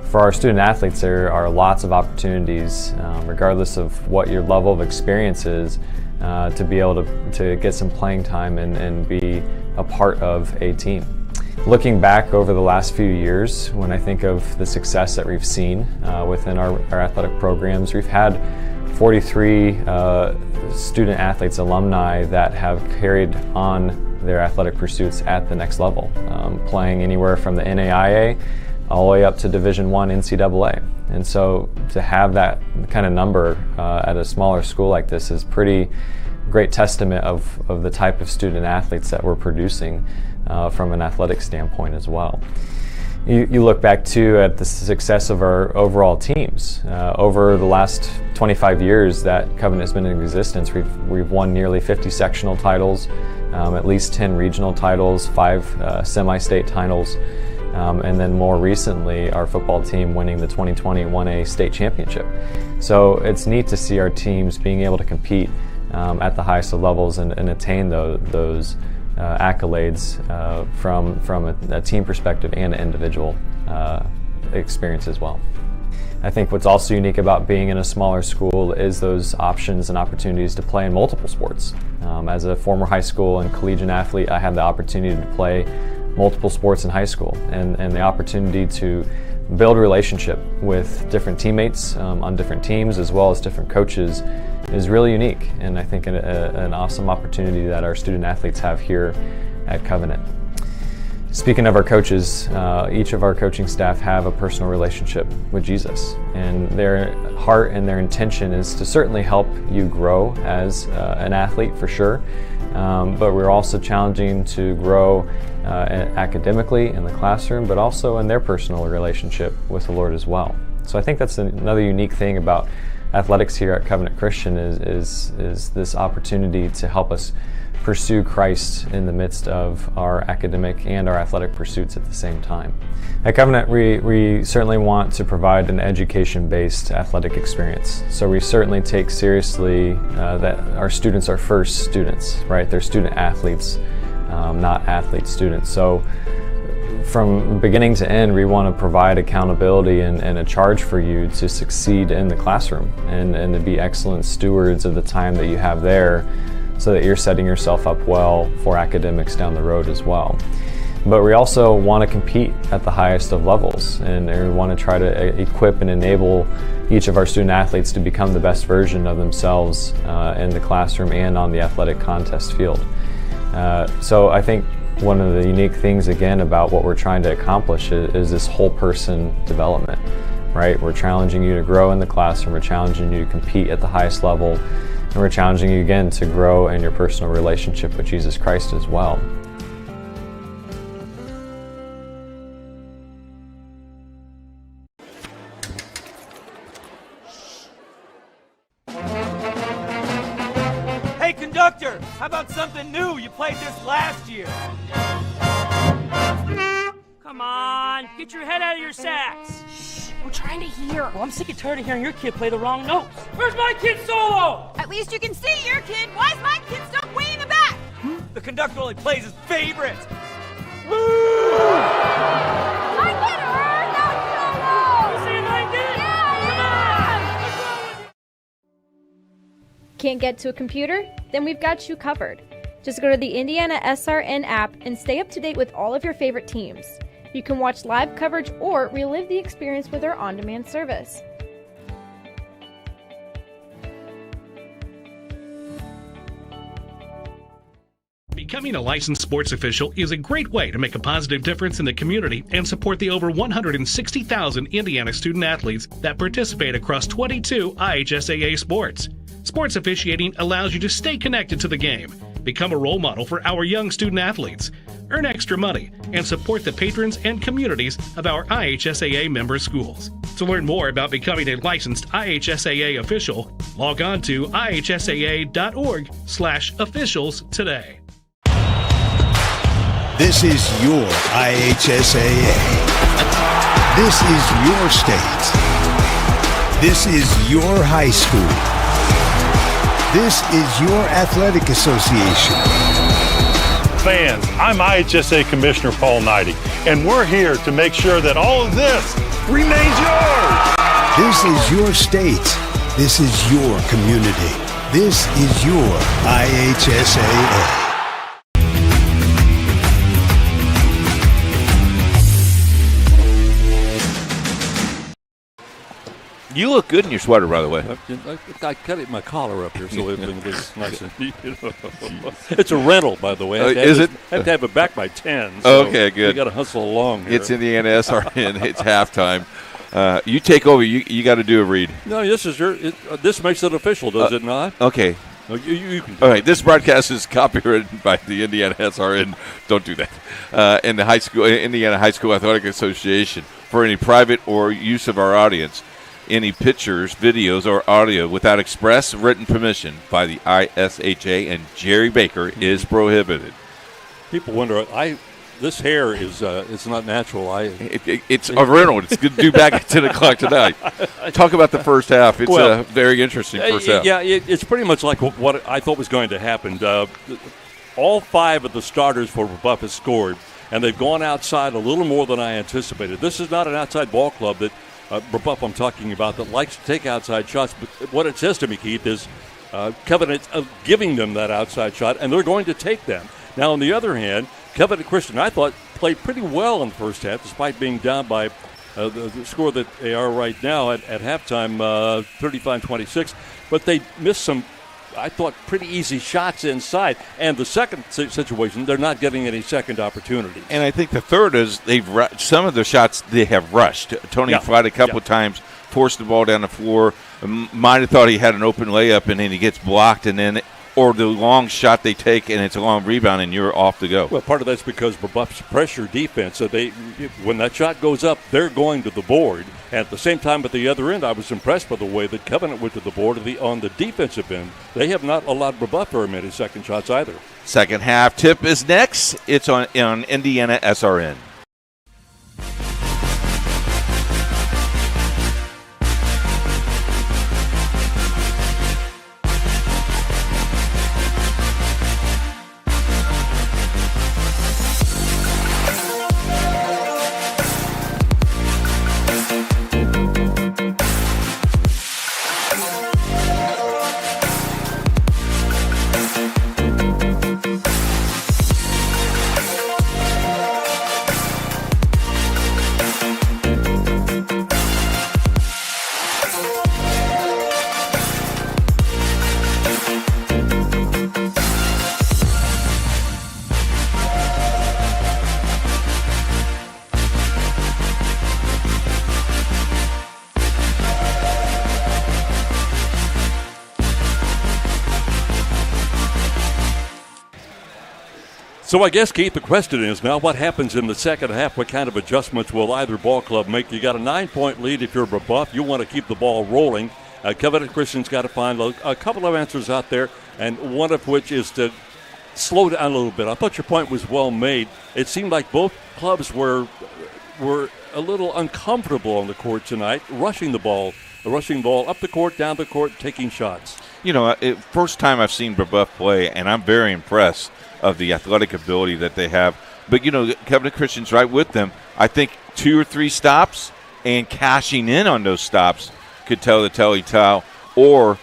for our student athletes, there are lots of opportunities, regardless of what your level of experience is, to be able to get some playing time and be a part of a team. Looking back over the last few years, when I think of the success that we've seen within our athletic programs, we've had 43 student athletes, alumni, that have carried on their athletic pursuits at the next level, playing anywhere from the NAIA all the way up to Division I NCAA. And so to have that kind of number at a smaller school like this is pretty great testament of the type of student athletes that we're producing from an athletic standpoint as well. You look back too at the success of our overall teams. Over the last 25 years that Covenant has been in existence, we've won nearly 50 sectional titles, at least 10 regional titles, 5 semi-state titles, and then more recently our football team winning the 2020 1A state championship. So it's neat to see our teams being able to compete at the highest of levels and attain those accolades from a team perspective and an individual experience as well. I think what's also unique about being in a smaller school is those options and opportunities to play in multiple sports. As a former high school and collegiate athlete, I had the opportunity to play multiple sports in high school, and the opportunity to build a relationship with different teammates on different teams as well as different coaches is really unique, and I think an awesome opportunity that our student athletes have here at Covenant. Speaking of our coaches, each of our coaching staff have a personal relationship with Jesus, and their heart and their intention is to certainly help you grow as an athlete for sure, but we're also challenging to grow academically in the classroom, but also in their personal relationship with the Lord as well. So I think that's another unique thing about athletics here at Covenant Christian is this opportunity to help us pursue Christ in the midst of our academic and our athletic pursuits at the same time. At Covenant, we certainly want to provide an education-based athletic experience. So we certainly take seriously that our students are first students, right? They're student athletes, not athlete students. So from beginning to end, we want to provide accountability and a charge for you to succeed in the classroom and to be excellent stewards of the time that you have there so that you're setting yourself up well for academics down the road as well. But we also want to compete at the highest of levels, and we want to try to equip and enable each of our student athletes to become the best version of themselves in the classroom and on the athletic contest field. So I think one of the unique things again about what we're trying to accomplish is this whole person development, right? We're challenging you to grow in the classroom, we're challenging you to compete at the highest level, and we're challenging you again to grow in your personal relationship with Jesus Christ as well. Hey conductor, how about something new? You played this last year. Come on, get your head out of your sacks. Shh, we're trying to hear. Well, I'm sick and tired of hearing your kid play the wrong notes. Where's my kid's solo? At least you can see your kid. Why's my kid stuck way in the back? The conductor only plays his favorites. My kid earned that solo! You saying I did? Yeah! Come on! Can't get to a computer? Then we've got you covered. Just go to the IndianaSRN app and stay up to date with all of your favorite teams. You can watch live coverage or relive the experience with our on-demand service. Become Becoming a licensed sports official is a great way to make a positive difference in the community and support the over 160,000 Indiana student athletes that participate across 22 IHSAA sports. Sports officiating allows you to stay connected to the game, become a role model for our young student athletes, earn extra money, and support the patrons and communities of our IHSAA member schools. To learn more about becoming a licensed IHSAA official, log on to ihsaa.org/officials today. This is your IHSAA. This is your state. This is your high school. This is your athletic association. Fans, I'm IHSA Commissioner Paul Knighty, and we're here to make sure that all of this remains yours. This is your state. This is your community. This is your IHSAA. You look good in your sweater, by the way. I cut my collar up here so it's nice and neat. It's a rental, by the way. Is it? I have to have it back by 10. So okay, good. You got to hustle along here. It's IndianaSRN. It's halftime. You take over. You got to do a read. No, this is this makes it official, does it not? Okay. No, you can do All right. This broadcast is copyrighted by the IndianaSRN. Don't do that. And the Indiana High School Athletic Association for any private or use of our audience. Any pictures, videos, or audio without express written permission by the ISHA and Jerry Baker is prohibited. People wonder, this hair is it's not natural. It's a rental. It's good to do back at 10 o'clock tonight. Talk about the first half. It's a very interesting first half. Yeah, it's pretty much like what I thought was going to happen. All 5 of the starters for Brebeuf have scored, and they've gone outside a little more than I anticipated. This is not an outside ball club that Brebeuf I'm talking about that likes to take outside shots, but what it says to me, Keith, is Covenant giving them that outside shot, and they're going to take them. Now, on the other hand, Covenant Christian, I thought, played pretty well in the first half, despite being down by the score that they are right now at halftime, 35-26, but they missed some, I thought, pretty easy shots inside. And the second situation, they're not getting any second opportunities. And I think the third is some of the shots they have rushed. Tony Flight a couple of times forced the ball down the floor. Might have thought he had an open layup, and then he gets blocked, and then or the long shot they take, and it's a long rebound, and you're off to go. Well, part of that's because Brebeuf's pressure defense. So when that shot goes up, they're going to the board. And at the same time, at the other end, I was impressed by the way that Covenant went to the board on the defensive end. They have not allowed Brebeuf very many second shots either. Second half tip is next. It's on IndianaSRN. So I guess, Keith, the question is now what happens in the second half? What kind of adjustments will either ball club make? You got a 9-point lead if you're Brebeuf. You want to keep the ball rolling. Covenant Christian's got to find a couple of answers out there, and one of which is to slow down a little bit. I thought your point was well made. It seemed like both clubs were a little uncomfortable on the court tonight, rushing the ball up the court, down the court, taking shots. You know, first time I've seen Brebeuf play, and I'm very impressed of the athletic ability that they have. But, you know, Covenant Christian's right with them. I think 2 or 3 stops and cashing in on those stops could tell the tale, or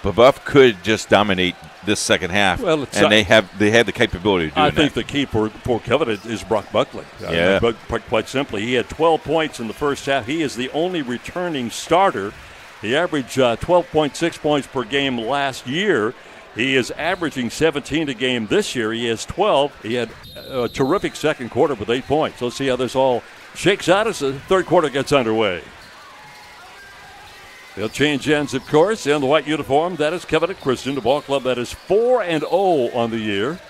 Brebeuf could just dominate this second half. Well, and they had the capability of doing that. I think the key for Covenant is Brock Buckley. Yeah. But quite simply, he had 12 points in the first half. He is the only returning starter. He averaged 12.6 points per game last year. He is averaging 17 a game this year. He has 12. He had a terrific second quarter with 8 points. Let's see how this all shakes out as the third quarter gets underway. They'll change ends, of course, in the white uniform. That is Covenant Christian, the ball club that is 4-0 on the year.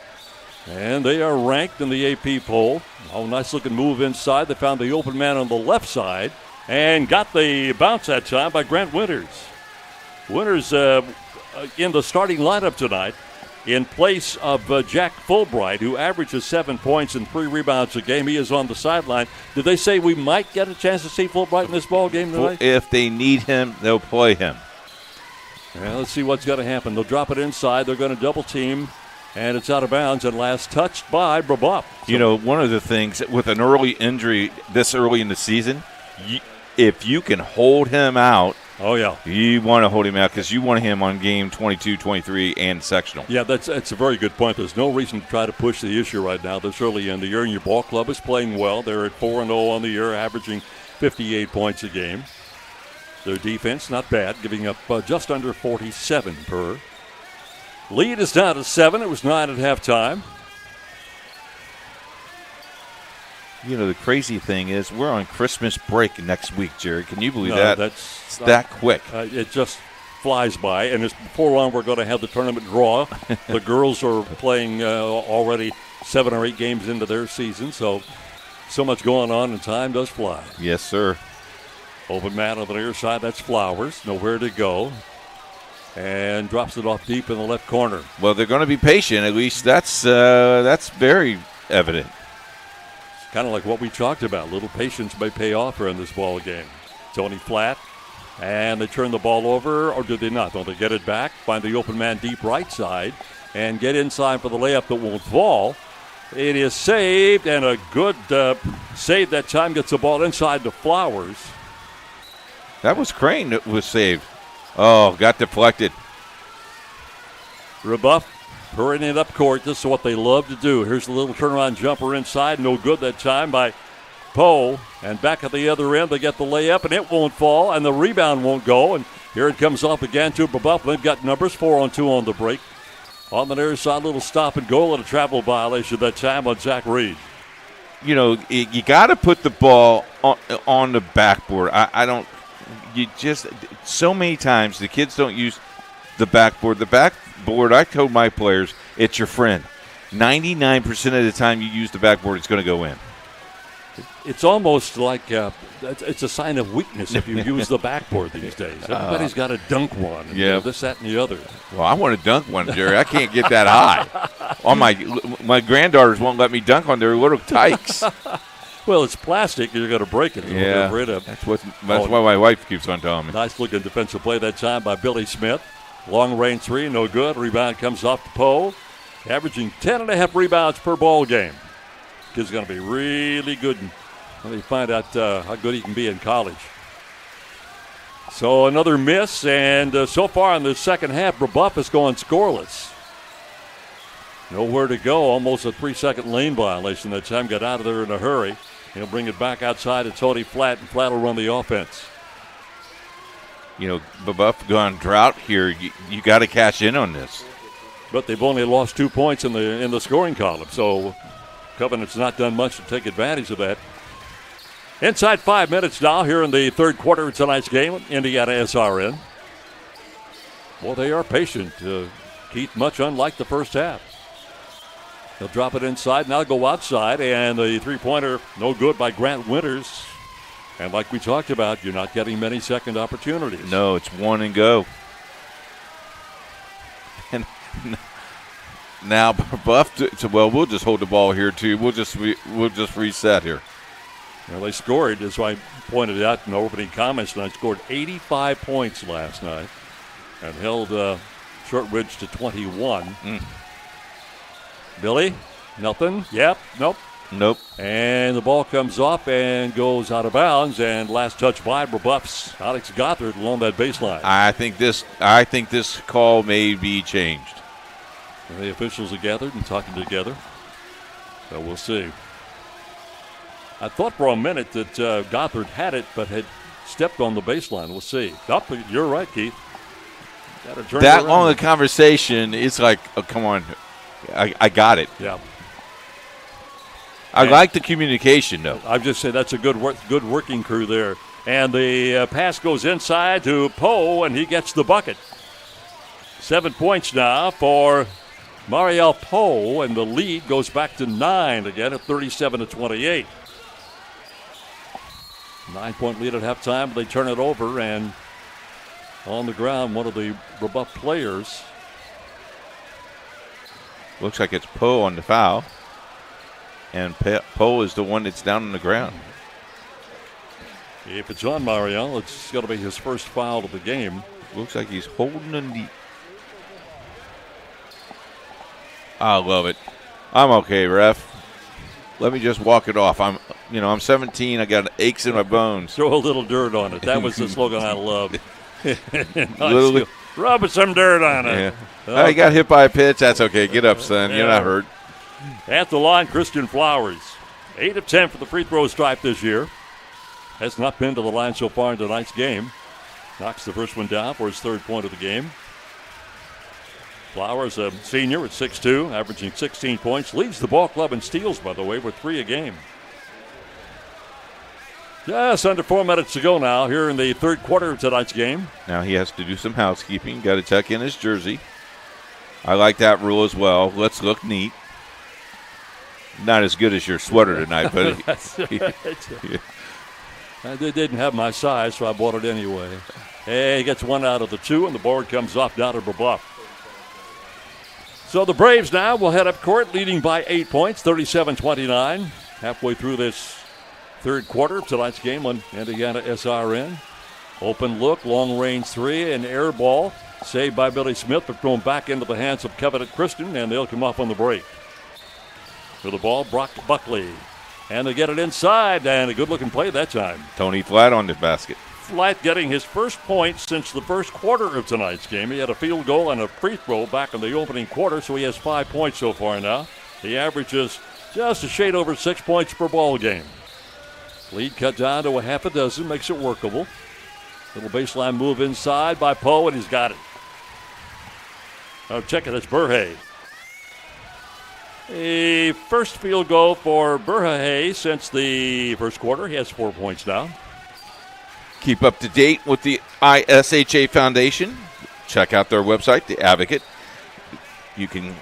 And they are ranked in the AP poll. Oh, nice-looking move inside. They found the open man on the left side and got the bounce that time by Grant Winters. Winters in the starting lineup tonight in place of Jack Fulbright, who averages 7 points and 3 rebounds a game. He is on the sideline. Did they say we might get a chance to see Fulbright in this ball game tonight? If they need him, they'll play him. Well, let's see what's going to happen. They'll drop it inside. They're going to double team, and it's out of bounds and last touched by Brebeuf. You know, one of the things with an early injury this early in the season, if you can hold him out, oh, yeah, you want to hold him out because you want him on game 22, 23, and sectional. Yeah, that's a very good point. There's no reason to try to push the issue right now this early in the year, and your ball club is playing well. They're at 4-0 on the year, averaging 58 points a game. Their defense, not bad, giving up just under 47 per. Lead is down to 7. It was 9 at halftime. You know, the crazy thing is we're on Christmas break next week, Jerry. Can you believe No, that? that's it's that quick. It just flies by. And before long, we're going to have the tournament draw. The girls are playing already 7 or 8 games into their season. So much going on, and time does fly. Yes, sir. Open man on the near side. That's Flowers. Nowhere to go. And drops it off deep in the left corner. Well, they're going to be patient. At least that's very evident. Kind of like what we talked about. A little patience may pay off here in this ball game. Tony Flat, and they turn the ball over, or do they not? Don't they get it back? Find the open man deep right side, and get inside for the layup that won't fall. It is saved, and a good save that time. Gets the ball inside to Flowers. That was Crane that was saved. Oh, got deflected. Brebeuf hurrying it up court. This is what they love to do. Here's a little turnaround jumper inside. No good that time by Poe. And back at the other end, they get the layup, and it won't fall, and the rebound won't go. And here it comes off again to Brebeuf. They've got numbers 4-on-2 on the break. On the near side, little stop and goal and a travel violation that time on Zach Reed. You know, you got to put the ball on the backboard. I don't. You just so many times the kids don't use the backboard. The backboard, I told my players, it's your friend. 99% of the time you use the backboard, it's going to go in. It's almost like it's a sign of weakness if you use the backboard these days. Everybody's got a dunk one. And yeah, this, that, and the other. Well, I want to dunk one, Jerry. I can't get that high. On my granddaughters won't let me dunk on their little tykes. Well, it's plastic. You're going to break it. Yeah, that's why my wife keeps on telling me. Nice looking defensive play that time by Billy Smith. Long range three, no good. Rebound comes off the Poe, averaging 10.5 rebounds per ball game. Kid's going to be really good when they find out how good he can be in college. So another miss, and so far in the second half, Brebeuf is going scoreless. Nowhere to go, almost a 3-second lane violation that time. Got out of there in a hurry. He'll bring it back outside to Tony Flat, and Flat will run the offense. You know, Brebeuf gone drought here. You got to cash in on this. But they've only lost 2 points in the scoring column, so Covenant's not done much to take advantage of that. Inside 5 minutes now here in the third quarter of tonight's game, IndianaSRN. Well, they are patient, Keith, much unlike the first half. They'll drop it inside, now go outside, and the three-pointer no good by Grant Winters. And like we talked about, you're not getting many second opportunities. No, it's one and go. And now Brebeuf, well, we'll just hold the ball here too. We'll just reset here. Well, they scored, as I pointed out in the opening comments tonight, scored 85 points last night and held Shortridge to 21. Billy, nothing. Yep, nope. Nope. And the ball comes off and goes out of bounds, and last touch by Brebeuf's Alex Gothard along that baseline. I think this call may be changed. And the officials are gathered and talking together. So we'll see. I thought for a minute that Gothard had it, but had stepped on the baseline. We'll see. You're right, Keith. that long a conversation, it's like, oh, come on, I got it. Yeah. I like the communication, though. I've just said that's a good working crew there. And the pass goes inside to Poe, and he gets the bucket. 7 points now for Mariel Poe, and the lead goes back to 9 again at 37-28. 9-point lead at halftime, but they turn it over, and on the ground, one of the Brebeuf players. Looks like it's Poe on the foul. And Poe is the one that's down on the ground. If it's on Mariel, it's going to be his first foul of the game. Looks like he's holding a knee. I love it. I'm okay, ref. Let me just walk it off. I'm 17. I got aches in my bones. Throw a little dirt on it. That was the slogan I loved. Literally. Rub some dirt on it. Yeah. Oh, you got hit by a pitch. That's okay. Get up, son. You're not hurt. At the line, Christian Flowers. 8 of 10 for the free throw stripe this year. Has not been to the line so far in tonight's game. Knocks the first one down for his third point of the game. Flowers, a senior at 6'2", averaging 16 points. Leads the ball club in steals, by the way, with 3 a game. Just under 4 minutes to go now here in the third quarter of tonight's game. Now he has to do some housekeeping. Got to tuck in his jersey. I like that rule as well. Let's look neat. Not as good as your sweater tonight, but They didn't have my size, so I bought it anyway. Hey, he gets one out of the 2, and the board comes off down to Brebeuf. So the Braves now will head up court, leading by 8 points, 37-29. Halfway through this third quarter of tonight's game on IndianaSRN. Open look, long range 3, and air ball. Saved by Billy Smith, but thrown back into the hands of Covenant Christian, and they'll come off on the break. For the ball, Brock Buckley. And they get it inside, and a good-looking play that time. Tony Flatt on the basket. Flatt getting his first point since the first quarter of tonight's game. He had a field goal and a free throw back in the opening quarter, so he has 5 points so far now. He averages just a shade over 6 points per ball game. Lead cut down to a half a dozen, makes it workable. Little baseline move inside by Poe, and he's got it. Oh, check it, it's Burhay. A first field goal for Burhay since the first quarter. He has 4 points now. Keep up to date with the ISHA Foundation. Check out their website, The Advocate. You can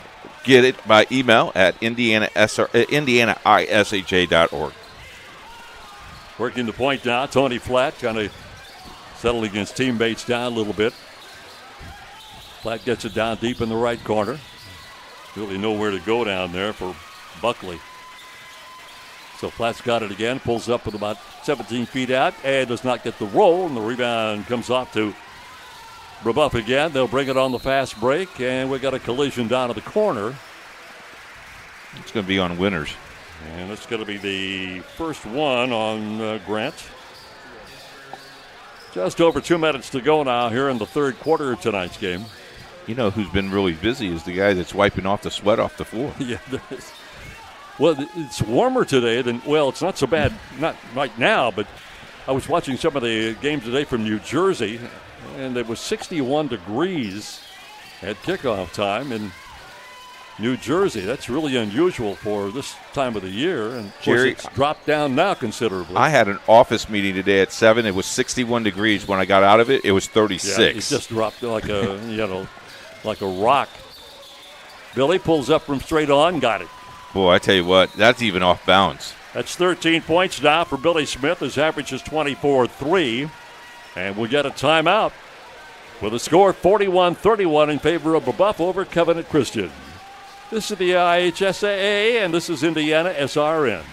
get it by email at indianaisha.org. Working the point now, Tony Flatt kind of settling his teammates down a little bit. Flatt gets it down deep in the right corner. Really nowhere to go down there for Buckley. So Flatt's got it again, pulls up with about 17 feet out, and does not get the roll, and the rebound comes off to Brebeuf again. They'll bring it on the fast break, and we got a collision down at the corner. It's going to be on Winters. And it's going to be the first one on Grant. Just over 2 minutes to go now here in the third quarter of tonight's game. You know who's been really busy is the guy that's wiping off the sweat off the floor. Yeah, well, it's warmer today than, well, it's not so bad, not right now, but I was watching some of the games today from New Jersey, and it was 61 degrees at kickoff time in New Jersey. That's really unusual for this time of the year, and of course it's dropped down now considerably. I had an office meeting today at 7. It was 61 degrees. When I got out of it, it was 36. Yeah, it just dropped like a, like a rock. Billy pulls up from straight on, got it. Boy, I tell you what, that's even off bounds. That's 13 points now for Billy Smith. His average is 24-3. And we'll get a timeout with a score 41-31 in favor of Brebeuf over Covenant Christian. This is the IHSAA, and this is IndianaSRN.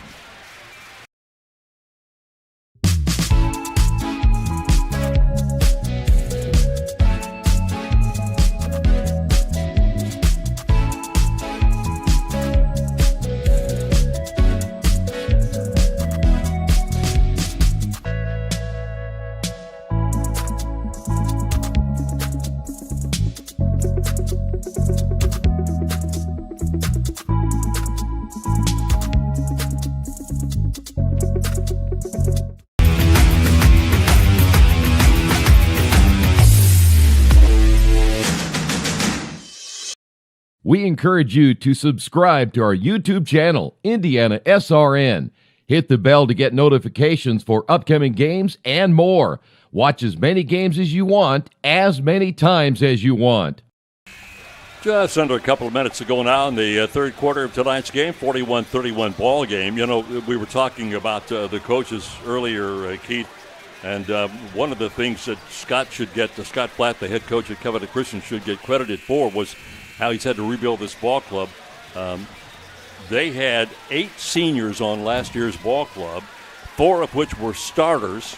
We encourage you to subscribe to our YouTube channel, IndianaSRN. Hit the bell to get notifications for upcoming games and more. Watch as many games as you want, as many times as you want. Just under a couple of minutes to go now in the third quarter of tonight's game, 41-31 ball game. You know, we were talking about the coaches earlier, Keith, and one of the things that Scott Platt, the head coach at Covenant Christian, should get credited for was how he's had to rebuild this ball club. They had 8 seniors on last year's ball club, 4 of which were starters,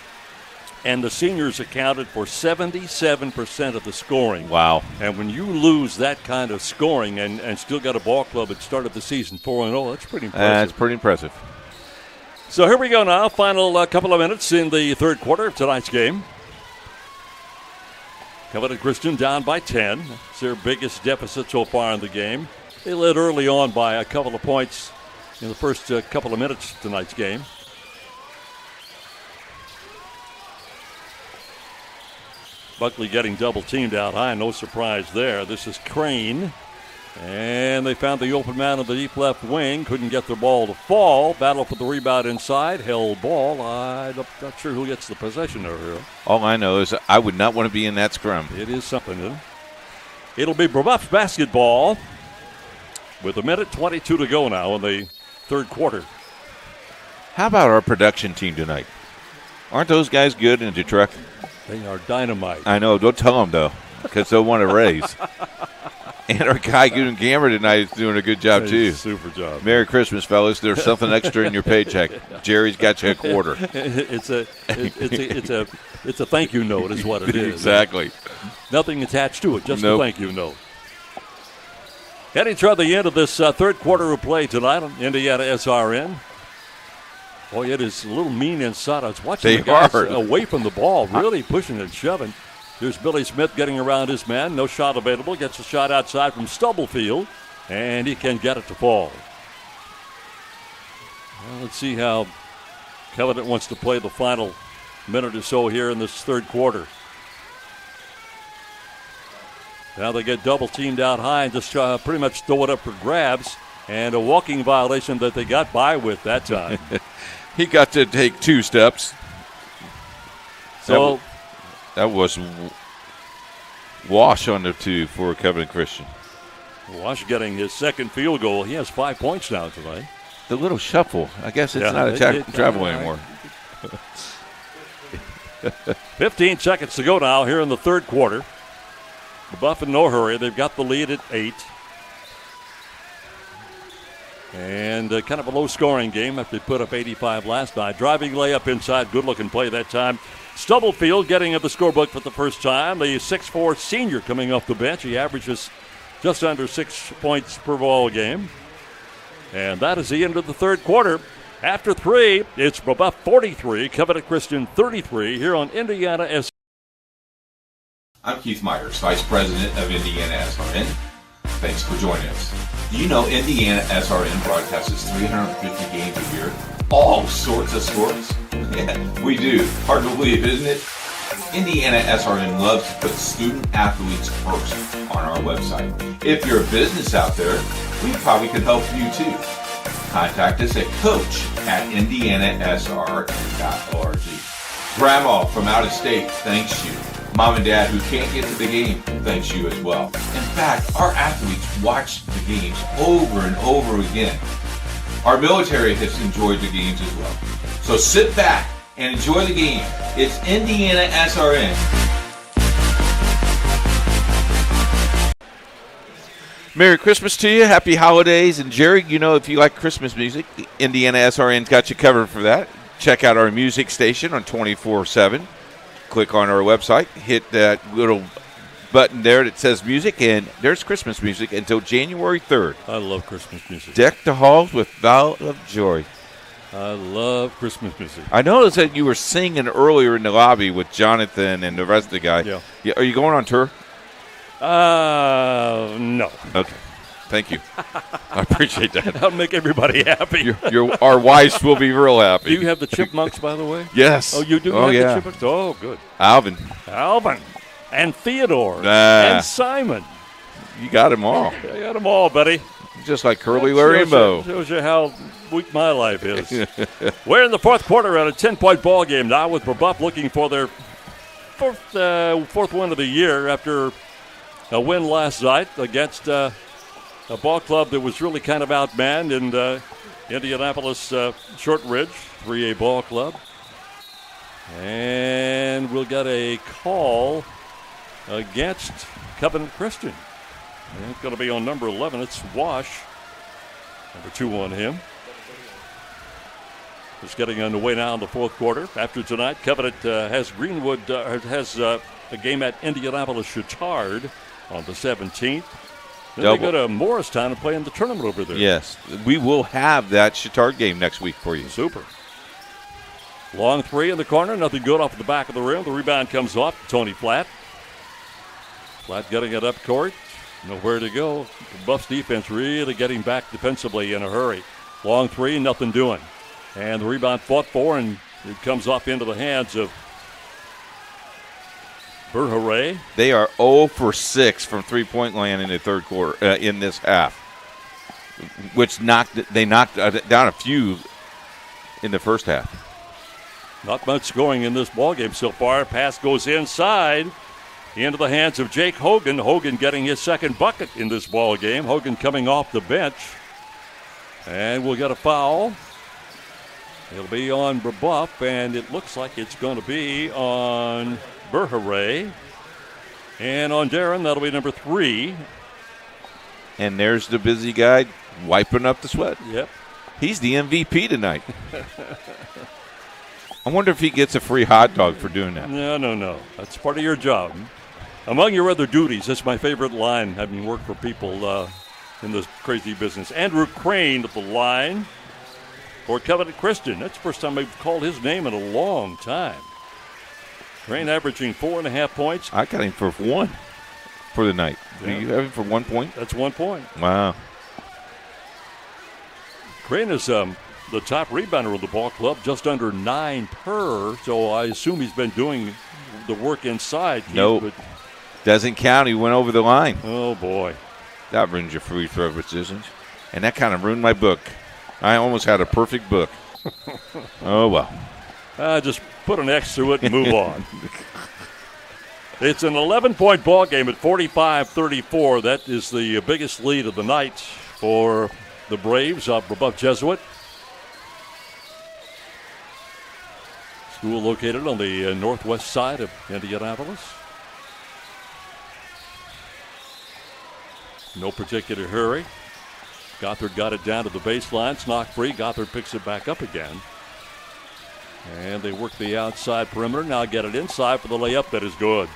and the seniors accounted for 77% of the scoring. Wow. And when you lose that kind of scoring and still got a ball club that started the season 4-0, that's pretty impressive. That's pretty impressive. So here we go now. Final couple of minutes in the third quarter of tonight's game. Covenant Christian down by 10. It's their biggest deficit so far in the game. They led early on by a couple of points in the first couple of minutes of tonight's game. Buckley getting double teamed out high, no surprise there. This is Crane, and they found the open man on the deep left wing. Couldn't get the ball to fall. Battle for the rebound inside. Held ball. I'm not sure who gets the possession there. All I know is I would not want to be in that scrum. It is something, isn't it? It'll be Brebeuf basketball with 1:22 to go now in the third quarter. How about our production team tonight? Aren't those guys good in the truck? They are dynamite. I know. Don't tell them, though, because they'll want to raise. And our guy doing camera tonight is doing a good job, too. Super job. Merry Christmas, fellas. There's something extra in your paycheck. Jerry's got you a quarter. It's a thank you note is what it is. Exactly. Nothing attached to it, just a thank you note. Heading toward the end of this third quarter of play tonight on IndianaSRN. Boy, it is a little mean inside. I was watching the guys away from the ball, really pushing and shoving. Here's Billy Smith getting around his man. No shot available. Gets a shot outside from Stubblefield, and he can get it to fall. Well, let's see how Covenant wants to play the final minute or so here in this third quarter. Now they get double teamed out high and just pretty much throw it up for grabs, and a walking violation that they got by with that time. He got to take 2 steps. So that was Wash on the 2 for Covenant Christian. Wash getting his second field goal. He has 5 points now tonight. The little shuffle. I guess it's not a travel anymore. 15 seconds to go now here in the third quarter. Brebeuf in no hurry. They've got the lead at 8. And kind of a low-scoring game after they put up 85 last night. Driving layup inside. Good-looking play that time. Stubblefield getting in the scorebook for the first time. The 6'4 senior coming off the bench. He averages just under 6 points per ball game. And that is the end of the third quarter. After 3, it's Brebeuf 43, Covenant Christian 33 here on IndianaSRN. I'm Keith Myers, Vice President of IndianaSRN. Thanks for joining us. Do you know IndianaSRN broadcasts 350 games a year? All sorts of sports? Yeah, we do. Hard to believe, isn't it? IndianaSRN loves to put student athletes first on our website. If you're a business out there, we probably can help you too. Contact us at coach@indianasrn.org. Grandma from out of state thanks you. Mom and Dad who can't get to the game thanks you as well. In fact, our athletes watch the games over and over again. Our military has enjoyed the games as well. So sit back and enjoy the game. It's IndianaSRN. Merry Christmas to you. Happy holidays. And Jerry, you know, if you like Christmas music, IndianaSRN's got you covered for that. Check out our music station on 24/7. Click on our website, hit that little button there that says music, and there's Christmas music until January 3rd. I love Christmas music. Deck the halls with vow of joy. I love Christmas music. I noticed that you were singing earlier in the lobby with Jonathan and the rest of the guys. Yeah. Are you going on tour? No. Okay. Thank you. I appreciate that. That'll make everybody happy. Our wives will be real happy. Do you have the Chipmunks, by the way? Yes. Oh, you do have the Chipmunks? Oh, good. Alvin. And Theodore. And Simon. You got them all. I got them all, buddy. Just like Curly, Larry, and Bo. Shows you how weak my life is. We're in the fourth quarter at a 10-point ball game now with Brebeuf looking for their fourth win of the year after a win last night against a ball club that was really kind of outmanned in Indianapolis Shortridge, 3A ball club. And we'll get a call against Covenant Christian. And it's going to be on number 11. It's Wash. Number 2 on him. It's getting underway now in the fourth quarter. After tonight, Covenant has a game at Indianapolis Chatard on the 17th. Then they go to Morristown and play in the tournament over there. Yes, we will have that Chatard game next week for you. Super. Long 3 in the corner, nothing good off the back of the rim. The rebound comes off Tony Flatt. Flatt getting it up court. Nowhere to go. Buff's defense really getting back defensively in a hurry. Long 3, nothing doing. And the rebound fought for, and it comes off into the hands of Bergeray. They are 0 for 6 from three-point land in the third quarter, in this half, which knocked down a few in the first half. Not much scoring in this ballgame so far. Pass goes inside into the hands of Jake Hogan. Hogan getting his second bucket in this ballgame. Hogan coming off the bench. And we'll get a foul. It'll be on Brebeuf, and it looks like it's going to be on Bergeray. And on Darren, that'll be number 3. And there's the busy guy wiping up the sweat. Yep. He's the MVP tonight. I wonder if he gets a free hot dog for doing that. No. That's part of your job. Among your other duties, that's my favorite line, having worked for people in this crazy business. Andrew Crane at the line for Covenant Christian. That's the first time I've called his name in a long time. Crane averaging 4.5 points. I got him for 1 for the night. Yeah. Do you have him for 1 point? That's 1 point. Wow. Crane is the top rebounder of the ball club, just under 9 per. So I assume he's been doing the work inside. Nope. Doesn't count. He went over the line. Oh, boy. That ruins your free throw decisions. And that kind of ruined my book. I almost had a perfect book. Oh, well. Just put an X through it and move on. It's an 11-point ball game at 45-34. That is the biggest lead of the night for the Braves of Brebeuf Jesuit. School located on the northwest side of Indianapolis. No particular hurry. Gothard got it down to the baseline. It's knocked free. Gothard picks it back up again. And they work the outside perimeter. Now get it inside for the layup that is good.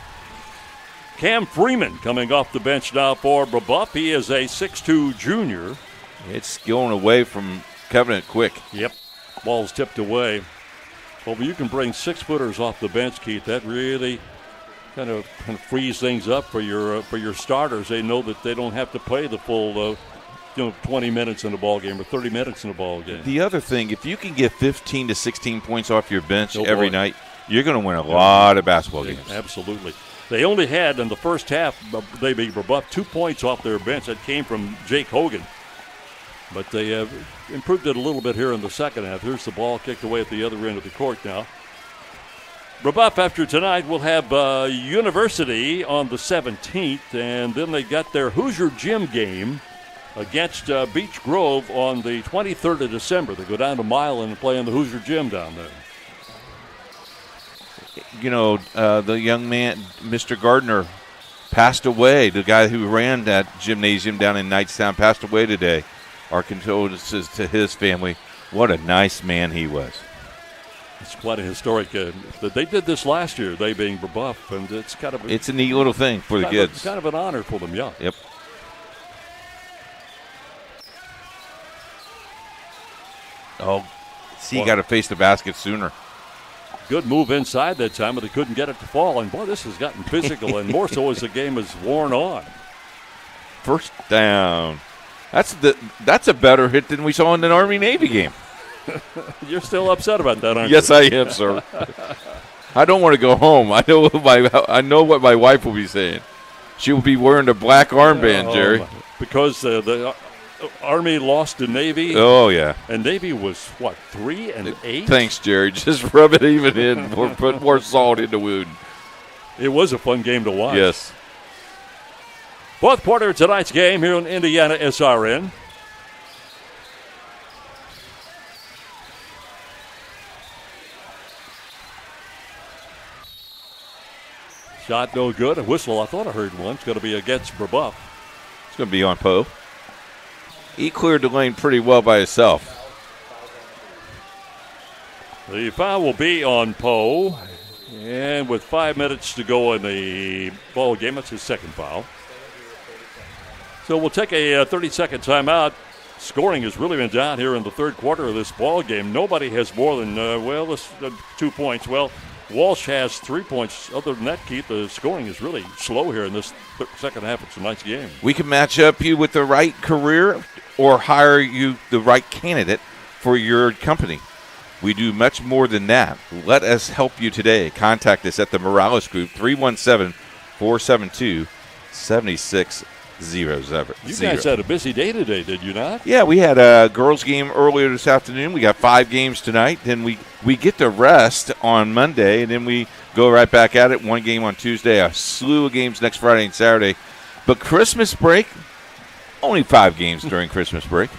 Cam Freeman coming off the bench now for Brebeuf. He is a 6'2 junior. It's going away from Covenant quick. Yep. Ball's tipped away. Well, but you can bring 6-footers off the bench, Keith. That really kind of frees things up for your starters. They know that they don't have to play the full 20 minutes in a ball game or 30 minutes in a ball game. The other thing, if you can get 15 to 16 points off your bench every night, you're going to win a lot of basketball games. Absolutely. They only had in the first half, they beat Brebeuf, 2 points off their bench. That came from Jake Hogan. But they improved it a little bit here in the second half. Here's the ball kicked away at the other end of the court now. Brebeuf, after tonight, will have University on the 17th, and then they got their Hoosier Gym game against Beech Grove on the 23rd of December. They go down to Milan and play in the Hoosier Gym down there. You know, the young man, Mr. Gardner, passed away. The guy who ran that gymnasium down in Knightstown passed away today. Our condolences to his family. What a nice man he was. It's quite a historic. They did this last year, they being Brebeuf, and it's kind of it's a neat little thing for the kids. It's kind of an honor for them, yeah. Yep. Oh, see, you got to face the basket sooner. Good move inside that time, but they couldn't get it to fall. And boy, this has gotten physical, and more so as the game has worn on. First down. That's a better hit than we saw in an Army-Navy game. You're still upset about that, aren't you? Yes, I am, sir. I don't want to go home. I know what my wife will be saying. She will be wearing a black armband, Jerry. Because the Army lost to Navy. Oh, yeah. And Navy was, 3-8? Thanks, Jerry. Just rub it even in or put more salt in the wound. It was a fun game to watch. Yes. Fourth quarter of tonight's game here on IndianaSRN. Shot no good. A whistle, I thought I heard one. It's going to be against Brebeuf. It's going to be on Poe. He cleared the lane pretty well by himself. The foul will be on Poe. And with 5 minutes to go in the ball game, that's his second foul. So we'll take a 30-second timeout. Scoring has really been down here in the third quarter of this ball game. Nobody has more than, 2 points. Well, Walsh has 3 points. Other than that, Keith, the scoring is really slow here in this second half of tonight's game. We can match up you with the right career or hire you the right candidate for your company. We do much more than that. Let us help you today. Contact us at the Morales Group, 317-472-7600. You guys had a busy day today, did you not? Yeah, we had a girls' game earlier this afternoon. We got 5 games tonight. Then we get to rest on Monday, and then we go right back at it. 1 game on Tuesday, a slew of games next Friday and Saturday. But Christmas break, only 5 games during Christmas break.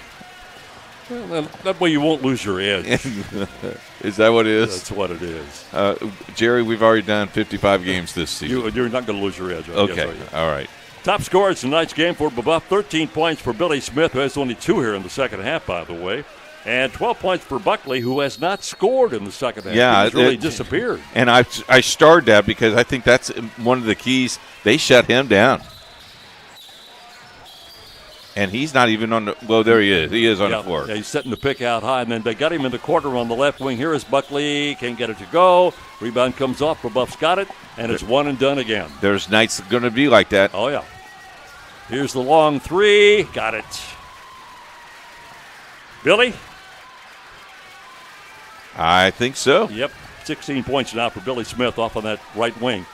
Well, that way you won't lose your edge. Is that what it is? That's what it is. Jerry, we've already done 55 games this season. You're not going to lose your edge. Okay, all right. Top scorers tonight's game for Brebeuf, 13 points for Billy Smith, who has only 2 here in the second half, by the way. And 12 points for Buckley, who has not scored in the second half. Yeah, He's really disappeared. And I starred that because I think that's one of the keys. They shut him down. And he's not even on the – well, there he is. He is on the floor. Yeah, he's setting the pick out high, and then they got him in the corner on the left wing. Here is Buckley. Can't get it to go. Rebound comes off. Brebeuf's got it, and it's one and done again. There's nights going to be like that. Oh, yeah. Here's the long 3. Got it. Billy? I think so. Yep. 16 points now for Billy Smith off on that right wing.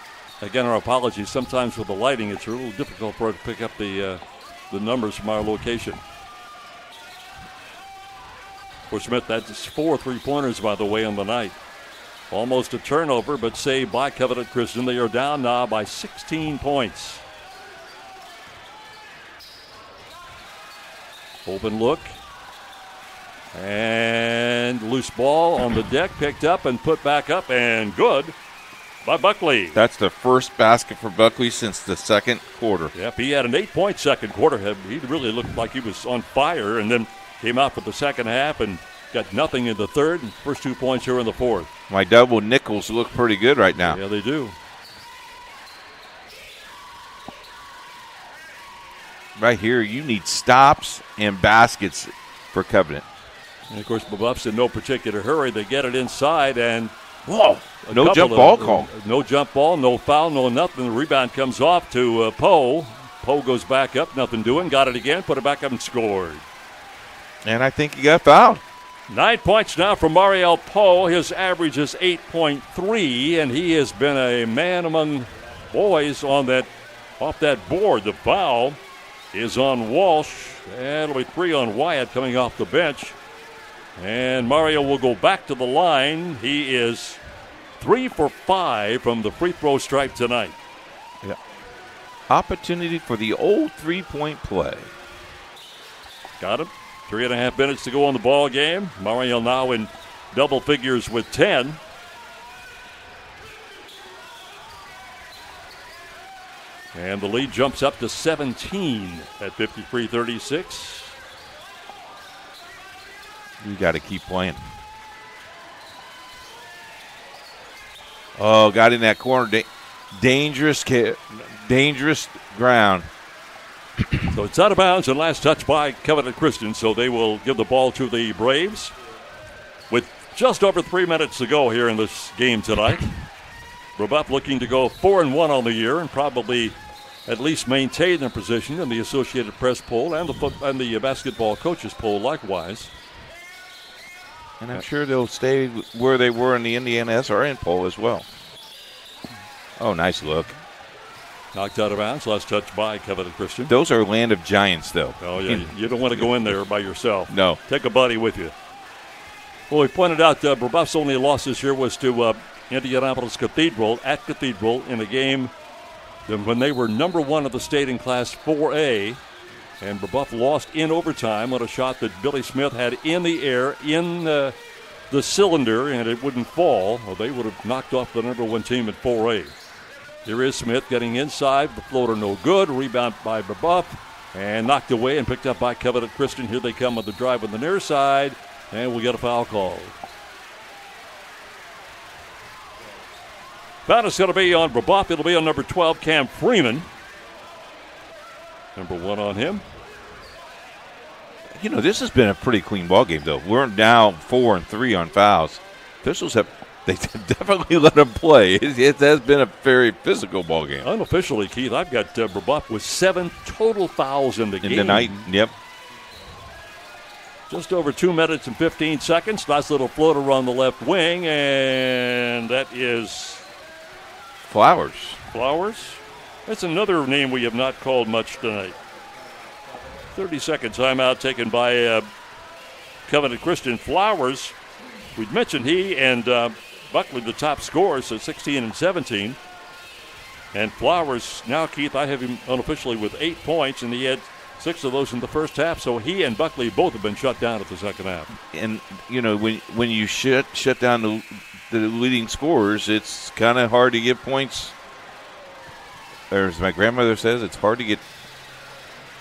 Again, our apologies. Sometimes with the lighting, it's a little difficult for us to pick up the numbers from our location. For Smith, that's 4 3-pointers, by the way, on the night. Almost a turnover, but saved by Covenant Christian. They are down now by 16 points. Open look. And loose ball on the deck, picked up and put back up, and good by Buckley. That's the first basket for Buckley since the second quarter. Yep, he had an 8-point second quarter. He really looked like he was on fire, and then came out for the second half and got nothing in the third, and first 2 points here in the fourth. My double nickels look pretty good right now. Yeah, they do. Right here, you need stops and baskets for Covenant. And, of course, Brebeuf's in no particular hurry. They get it inside, and whoa, no jump ball call. No jump ball, no foul, no nothing. The rebound comes off to Poe. Poe goes back up, nothing doing. Got it again, put it back up and scored. And I think he got fouled. 9 points now for Mario Poe. His average is 8.3, and he has been a man among boys on that off that board. The foul is on Walsh. And it'll be 3 on Wyatt coming off the bench. And Mario will go back to the line. He is 3 for 5 from the free throw stripe tonight. Yeah. Opportunity for the old 3-point play. Got him. 3.5 minutes to go on the ball game. Mario now in double figures with 10. And the lead jumps up to 17 at 53-36. You got to keep playing. Oh, got in that corner. Dangerous ground. So it's out of bounds and last touch by Covenant Christian. So they will give the ball to the Braves with just over 3 minutes to go here in this game tonight. Brebeuf looking to go 4-1 on the year and probably at least maintain their position in the Associated Press poll and the basketball coaches poll likewise. And I'm sure they'll stay where they were in the IndianaSRN poll as well. Oh, nice look. Knocked out of bounds. Last touch by Covenant Christian. Those are land of giants, though. Oh, yeah. You don't want to go in there by yourself. No. Take a buddy with you. Well, we pointed out Brebeuf's only loss this year was to Indianapolis Cathedral at Cathedral in a game when they were number 1 of the state in Class 4A. And Brebeuf lost in overtime on a shot that Billy Smith had in the air in the cylinder, and it wouldn't fall, or they would have knocked off the number 1 team at 4A. Here is Smith getting inside. The floater no good. Rebound by Brebeuf and knocked away and picked up by Covenant Christian. Here they come on the drive on the near side, and we'll get a foul call. Foul is going to be on Brebeuf. It'll be on number 12, Cam Freeman. Number 1 on him. You know, this has been a pretty clean ball game, though. We're now 4-3 on fouls. Officials have definitely let them play. It has been a very physical ball game. Unofficially, Keith, I've got Brebeuf with 7 total fouls in the game. In the night, yep. Just over 2 minutes and 15 seconds. Nice little floater on the left wing, and that is Flowers. Flowers? That's another name we have not called much tonight. 30-second timeout taken by Covenant Christian. Flowers, we'd mentioned he and Buckley the top scorers at 16 and 17. And Flowers, now, Keith, I have him unofficially with 8 points, and he had 6 of those in the first half. So he and Buckley both have been shut down at the second half. And, you know, when you shut down the leading scorers, it's kind of hard to get points. Or as my grandmother says, it's hard to get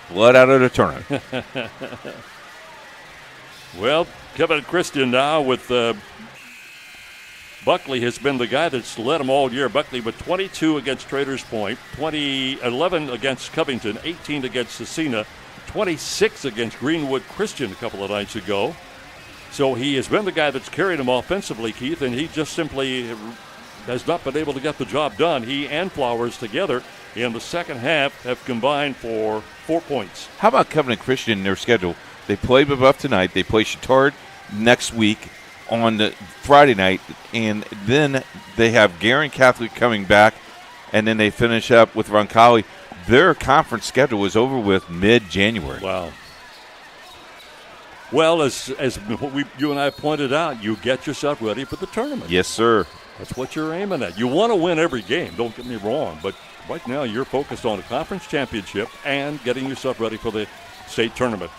blood out of the tournament. Well, Covenant Christian now with Buckley has been the guy that's led them all year. Buckley with 22 against Traders Point, 11 against Covington, 18 against Cecina, 26 against Greenwood Christian a couple of nights ago. So he has been the guy that's carried them offensively, Keith, and he just simply has not been able to get the job done. He and Flowers together in the second half have combined for 4 points. How about Covenant Christian in their schedule? They play Brebeuf tonight. They play Chittard next week on the Friday night, and then they have Guerin Catholic coming back, and then they finish up with Roncalli. Their conference schedule is over with mid-January. Wow. Well, as you and I pointed out, you get yourself ready for the tournament. Yes, sir. That's what you're aiming at. You want to win every game, don't get me wrong, but right now you're focused on a conference championship and getting yourself ready for the state tournament.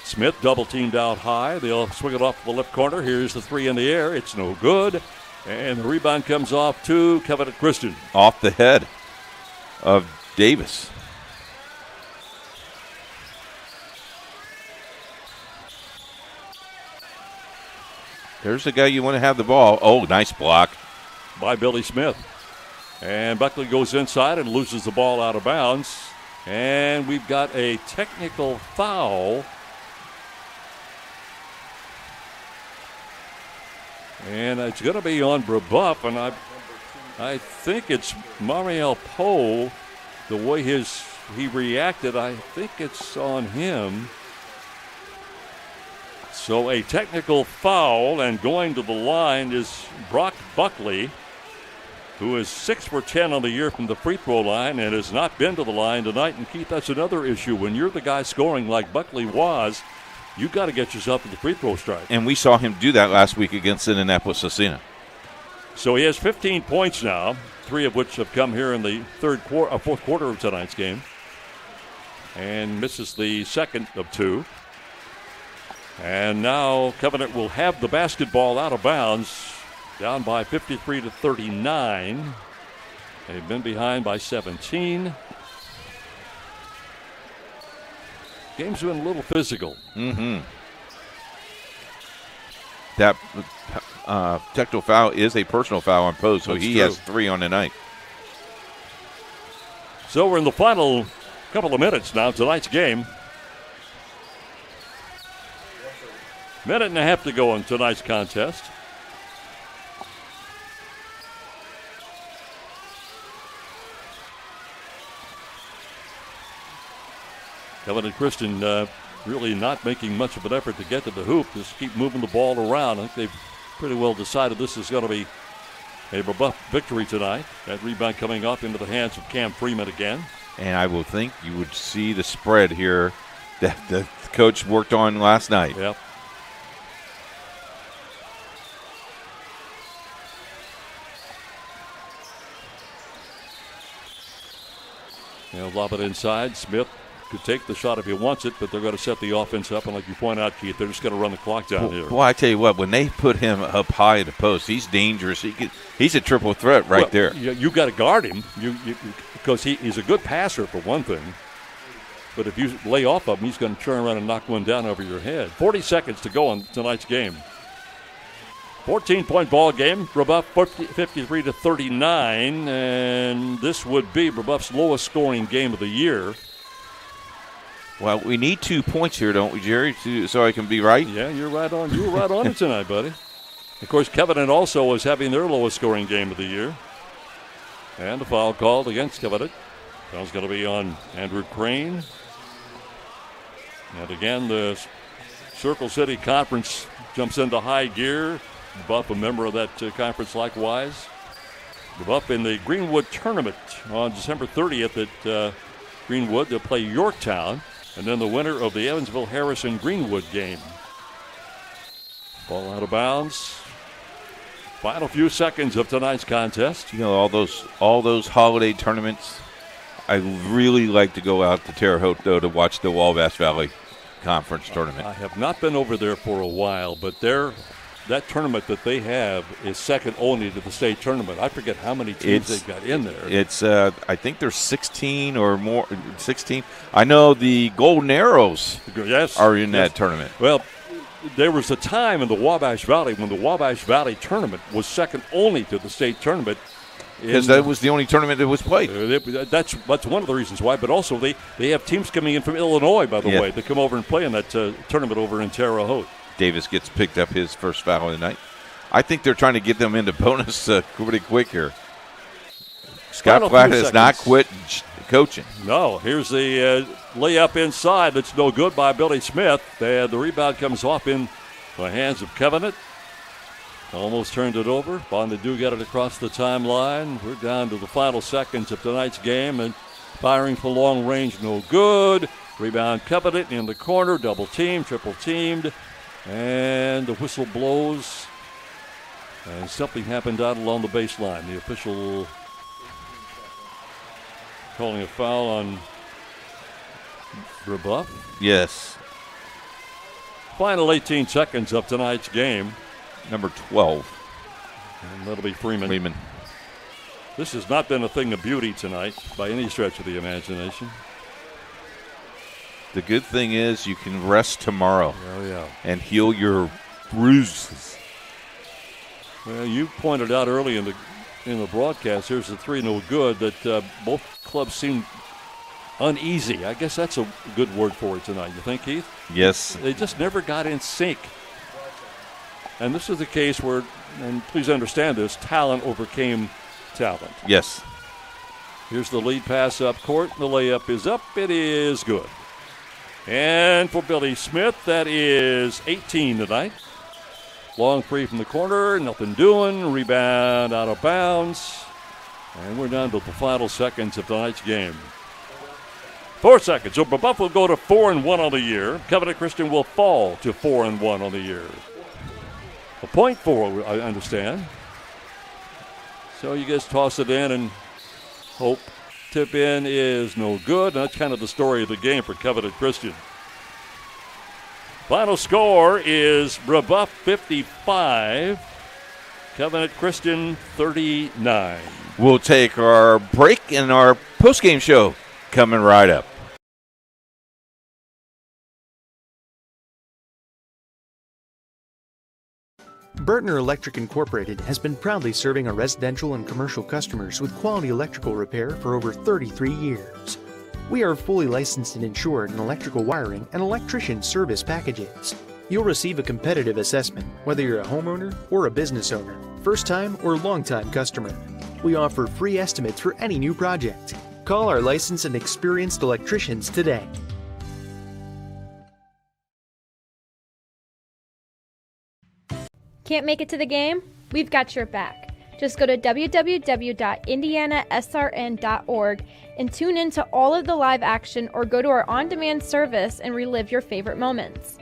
Smith double-teamed out high. They'll swing it off the left corner. Here's the 3 in the air. It's no good. And the rebound comes off to Covenant Christian. Off the head of Davis. There's the guy you want to have the ball. Oh, nice block. By Billy Smith. And Buckley goes inside and loses the ball out of bounds. And we've got a technical foul. And it's going to be on Brebeuf, and I think it's Mariel Poe. The way he reacted, I think it's on him. So a technical foul, and going to the line is Brock Buckley, who is 6 for 10 on the year from the free throw line and has not been to the line tonight. And Keith, that's another issue. When you're the guy scoring like Buckley was, you've got to get yourself to the free throw strike. And we saw him do that last week against Indianapolis-Cecina. So he has 15 points now, 3 of which have come here in the fourth quarter of tonight's game. And misses the second of 2. And now Covenant will have the basketball out of bounds, down by 53-39. They've been behind by 17. Game's been a little physical. Mm-hmm. That technical foul is a personal foul on Poe, so he has 3 on the night. So we're in the final couple of minutes now, tonight's game. Minute and a half to go in tonight's contest. Covenant Christian really not making much of an effort to get to the hoop. Just keep moving the ball around. I think they've pretty well decided this is going to be A Brebeuf victory tonight. That rebound coming up into the hands of Cam Freeman again. And I will think you would see the spread here that the coach worked on last night. Yep. They'll lob it inside. Smith could take the shot if he wants it, but they're going to set the offense up. And like you point out, Keith, they're just going to run the clock down here. Well, I tell you what, when they put him up high at the post, he's dangerous. He's a triple threat right there. You got to guard him because he's a good passer for one thing. But if you lay off of him, he's going to turn around and knock one down over your head. 40 seconds to go on tonight's game. 14-point ball game. Brebeuf 53-39, and this would be Brebeuf's lowest scoring game of the year. Well, we need 2 points here, don't we, Jerry, so I can be right? Yeah, you're right on. You were right on it tonight, buddy. Of course, Covenant also is having their lowest scoring game of the year. And the foul called against Covenant. Foul's going to be on Andrew Crane. And again, the Circle City Conference jumps into high gear. Brebeuf, a member of that conference likewise. Brebeuf in the Greenwood tournament on December 30th at Greenwood. They'll play Yorktown. And then the winner of the Evansville-Harrison-Greenwood game. Ball out of bounds. Final few seconds of tonight's contest. You know, all those holiday tournaments, I really like to go out to Terre Haute, though, to watch the Wabash Valley Conference tournament. I have not been over there for a while, but that tournament that they have is second only to the state tournament. I forget how many teams they've got in there. It's I think there's 16 or more. 16. I know the Golden Arrows are in that tournament. Well, there was a time in the Wabash Valley when the Wabash Valley tournament was second only to the state tournament. Because that was the only tournament that was played. That's one of the reasons why. But also they have teams coming in from Illinois, by the way, that come over and play in that tournament over in Terre Haute. Davis gets picked up his first foul of the night. I think they're trying to get them into bonus pretty quick here. Scott Platt has not quit coaching. No, here's the layup inside. That's no good by Billy Smith. The rebound comes off in the hands of Covenant. Almost turned it over. Bonda do get it across the timeline. We're down to the final seconds of tonight's game, and firing for long range, no good. Rebound Covenant in the corner, double team, triple teamed. And the whistle blows, and something happened out along the baseline. The official calling a foul on Brebeuf. Yes. Final 18 seconds of tonight's game. Number 12. And that'll be Freeman. This has not been a thing of beauty tonight by any stretch of the imagination. The good thing is you can rest tomorrow and heal your bruises. Well, you pointed out early in the broadcast, here's the three no good, that both clubs seem uneasy. I guess that's a good word for it tonight. You think, Keith? Yes. They just never got in sync. And this is the case where, and please understand this, talent overcame talent. Yes. Here's the lead pass up court. The layup is up. It is good. And for Billy Smith, that is 18 tonight. Long three from the corner, nothing doing. Rebound out of bounds. And we're down to the final seconds of tonight's game. 4 seconds. So Brebeuf will go to 4-1 on the year. Covenant Christian will fall to 4-1 on the year. A point for, I understand. So you guys toss it in and hope. Tip in is no good. That's kind of the story of the game for Covenant Christian. Final score is Brebeuf 55, Covenant Christian 39. We'll take our break in our postgame show coming right up. Burtner Electric Incorporated has been proudly serving our residential and commercial customers with quality electrical repair for over 33 years. We are fully licensed and insured in electrical wiring and electrician service packages. You'll receive a competitive assessment whether you're a homeowner or a business owner, first-time or long-time customer. We offer free estimates for any new project. Call our licensed and experienced electricians today. Can't make it to the game? We've got your back. Just go to www.IndianaSRN.org and tune in to all of the live action or go to our on-demand service and relive your favorite moments.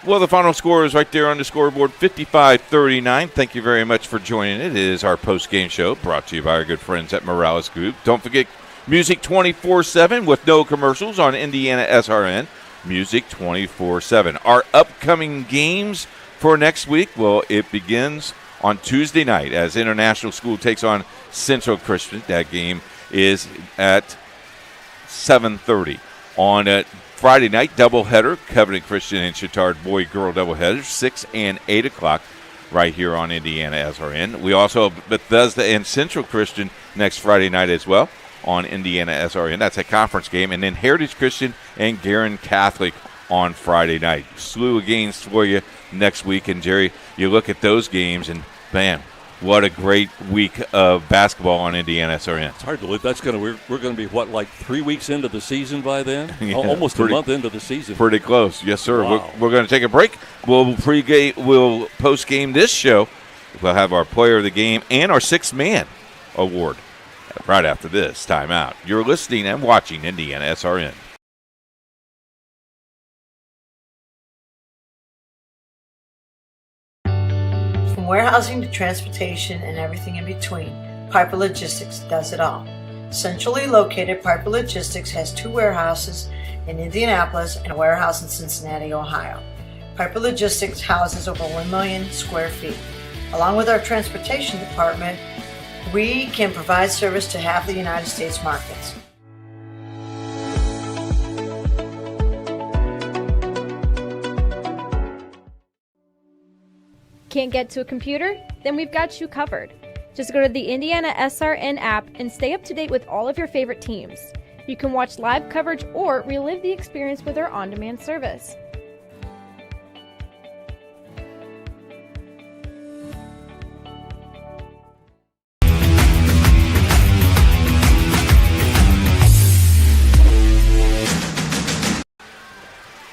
Well, the final score is right there on the scoreboard, 55-39. Thank you very much for joining. It is our post-game show brought to you by our good friends at Morales Group. Don't forget music 24/7 with no commercials on IndianaSRN. Music 24/7. Our upcoming games for next week, well, it begins on Tuesday night as International School takes on Central Christian. That game is at 7:30. On Friday night, doubleheader, Covenant Christian and Chittard boy-girl doubleheader, 6 and 8 o'clock right here on IndianaSRN. We also have Bethesda and Central Christian next Friday night as well on IndianaSRN. That's a conference game. And then Heritage Christian and Guerin Catholic on Friday night. Slew of games for you next week. And, Jerry, you look at those games and, man, what a great week of basketball on IndianaSRN. It's hard to believe we're going to be, like 3 weeks into the season by then? Yeah, almost a month into the season. Pretty close. Yes, sir. Wow. We're going to take a break. We'll post-game this show. We'll have our player of the game and our sixth man award right after this timeout. You're listening and watching IndianaSRN. From warehousing to transportation and everything in between, Piper Logistics does it all. Centrally located, Piper Logistics has 2 warehouses in Indianapolis and a warehouse in Cincinnati, Ohio. Piper Logistics houses over 1 million square feet. Along with our transportation department, we can provide service to half the United States markets. Can't get to a computer? Then we've got you covered. Just go to the IndianaSRN app and stay up to date with all of your favorite teams. You can watch live coverage or relive the experience with our on-demand service.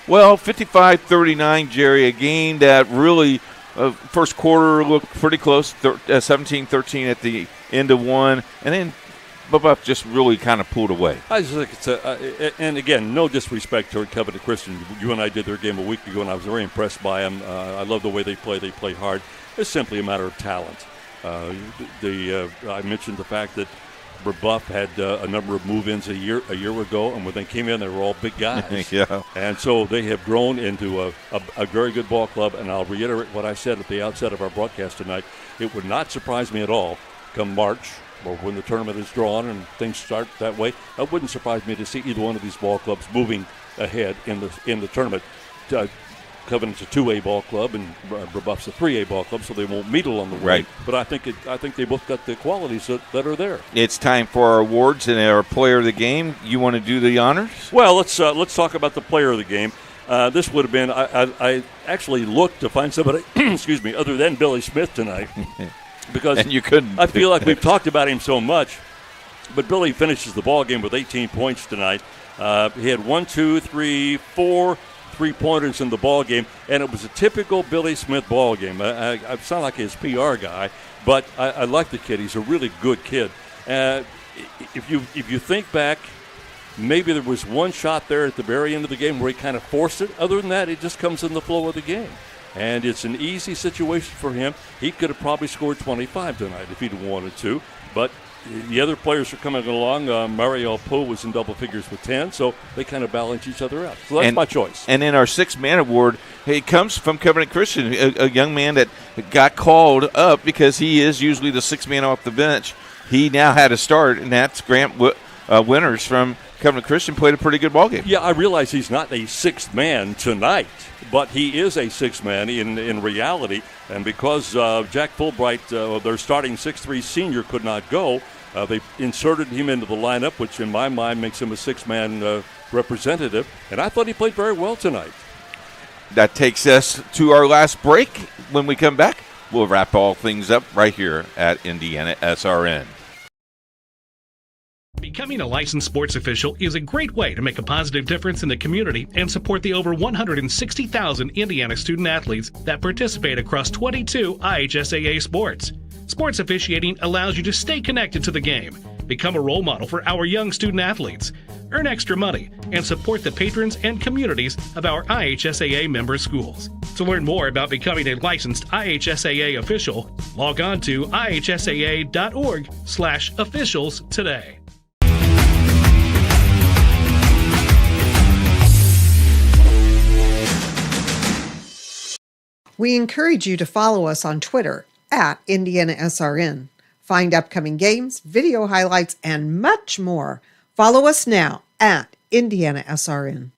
Well, 55-39, Jerry, a game that really first quarter looked pretty close, 17-13 at the end of one, and then Brebeuf just really kind of pulled away. I just think it's and again, no disrespect toward Covenant Christian. You and I did their game a week ago, and I was very impressed by them. I love the way they play. They play hard. It's simply a matter of talent. I mentioned the fact that Brebeuf had a number of move-ins a year ago, and when they came in, they were all big guys. Yeah. And so they have grown into a very good ball club, and I'll reiterate what I said at the outset of our broadcast tonight. It would not surprise me at all come March, or when the tournament is drawn and things start that way, it wouldn't surprise me to see either one of these ball clubs moving ahead in the tournament. Covenant's a 2A ball club, and Brebeuf's a 3A ball club, so they won't meet along the way. Right. But I think they both got the qualities that are there. It's time for our awards and our player of the game. You want to do the honors? Well, let's talk about the player of the game. This would have been I actually looked to find somebody, excuse me, other than Billy Smith tonight, because and you couldn't. I feel like we've talked about him so much, but Billy finishes the ball game with 18 points tonight. He had 4 3-pointers in the ball game, and it was a typical Billy Smith ball game. I sound like his PR guy, but I like the kid. He's a really good kid. If you think back, maybe there was one shot there at the very end of the game where he kind of forced it. Other than that, it just comes in the flow of the game. And it's an easy situation for him. He could have probably scored 25 tonight if he'd wanted to, but the other players are coming along. Mario Poe was in double figures with 10, so they kind of balance each other out. So that's my choice. And then our sixth-man award, it comes from Covenant Christian, a young man that got called up because he is usually the sixth man off the bench. He now had a start, and that's Grant Winters from Covenant Christian. Played a pretty good ball game. Yeah, I realize he's not a sixth man tonight, but he is a sixth man in reality. And because Jack Fulbright, their starting 6'3" senior, could not go, they inserted him into the lineup, which in my mind makes him a six-man representative. And I thought he played very well tonight. That takes us to our last break. When we come back, we'll wrap all things up right here at IndianaSRN. Becoming a licensed sports official is a great way to make a positive difference in the community and support the over 160,000 Indiana student athletes that participate across 22 IHSAA sports. Sports officiating allows you to stay connected to the game, become a role model for our young student athletes, earn extra money, and support the patrons and communities of our IHSAA member schools. To learn more about becoming a licensed IHSAA official, log on to ihsaa.org/officials today. We encourage you to follow us on Twitter at IndianaSRN. Find upcoming games, video highlights, and much more. Follow us now at IndianaSRN.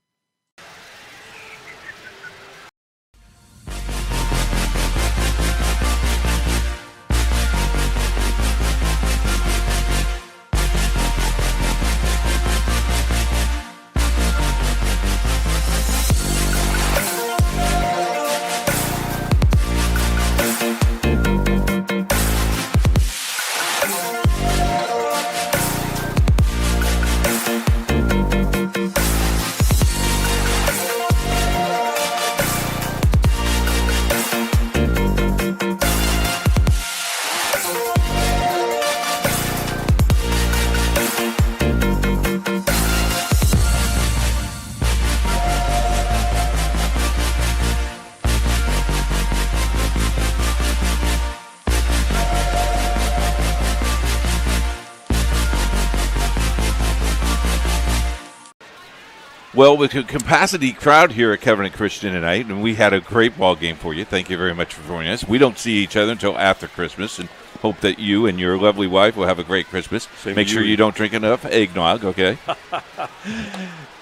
Well, with a capacity crowd here at Covenant Christian tonight, and we had a great ball game for you. Thank you very much for joining us. We don't see each other until after Christmas, and hope that you and your lovely wife will have a great Christmas. Make sure you don't drink enough eggnog, okay?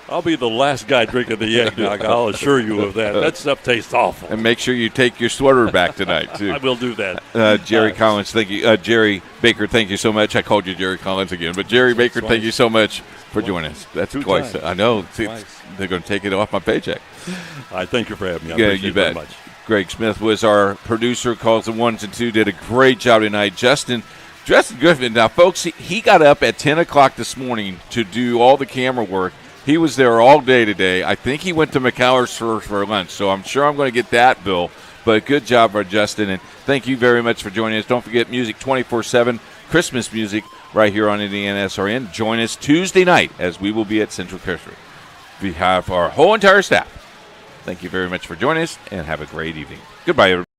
I'll be the last guy drinking the eggnog. I'll assure you of that. That stuff tastes awful. And make sure you take your sweater back tonight, too. I will do that. Jerry Collins, thank you. Jerry Baker, thank you so much. I called you Jerry Collins again. But Jerry Baker, thank you so much for joining us. That's twice. I know. They're going to take it off my paycheck. I thank you for having me. I appreciate you bet. Very much. Greg Smith was our producer, calls the ones and two, did a great job tonight. Justin Griffin, now, folks, he got up at 10 o'clock this morning to do all the camera work. He was there all day today. I think he went to McAllister's for lunch, so I'm sure I'm going to get that bill. But good job by Justin, and thank you very much for joining us. Don't forget music 24/7, Christmas music right here on IndianaSRN. Join us Tuesday night as we will be at Central Christian. We have our whole entire staff. Thank you very much for joining us, and have a great evening. Goodbye, everybody.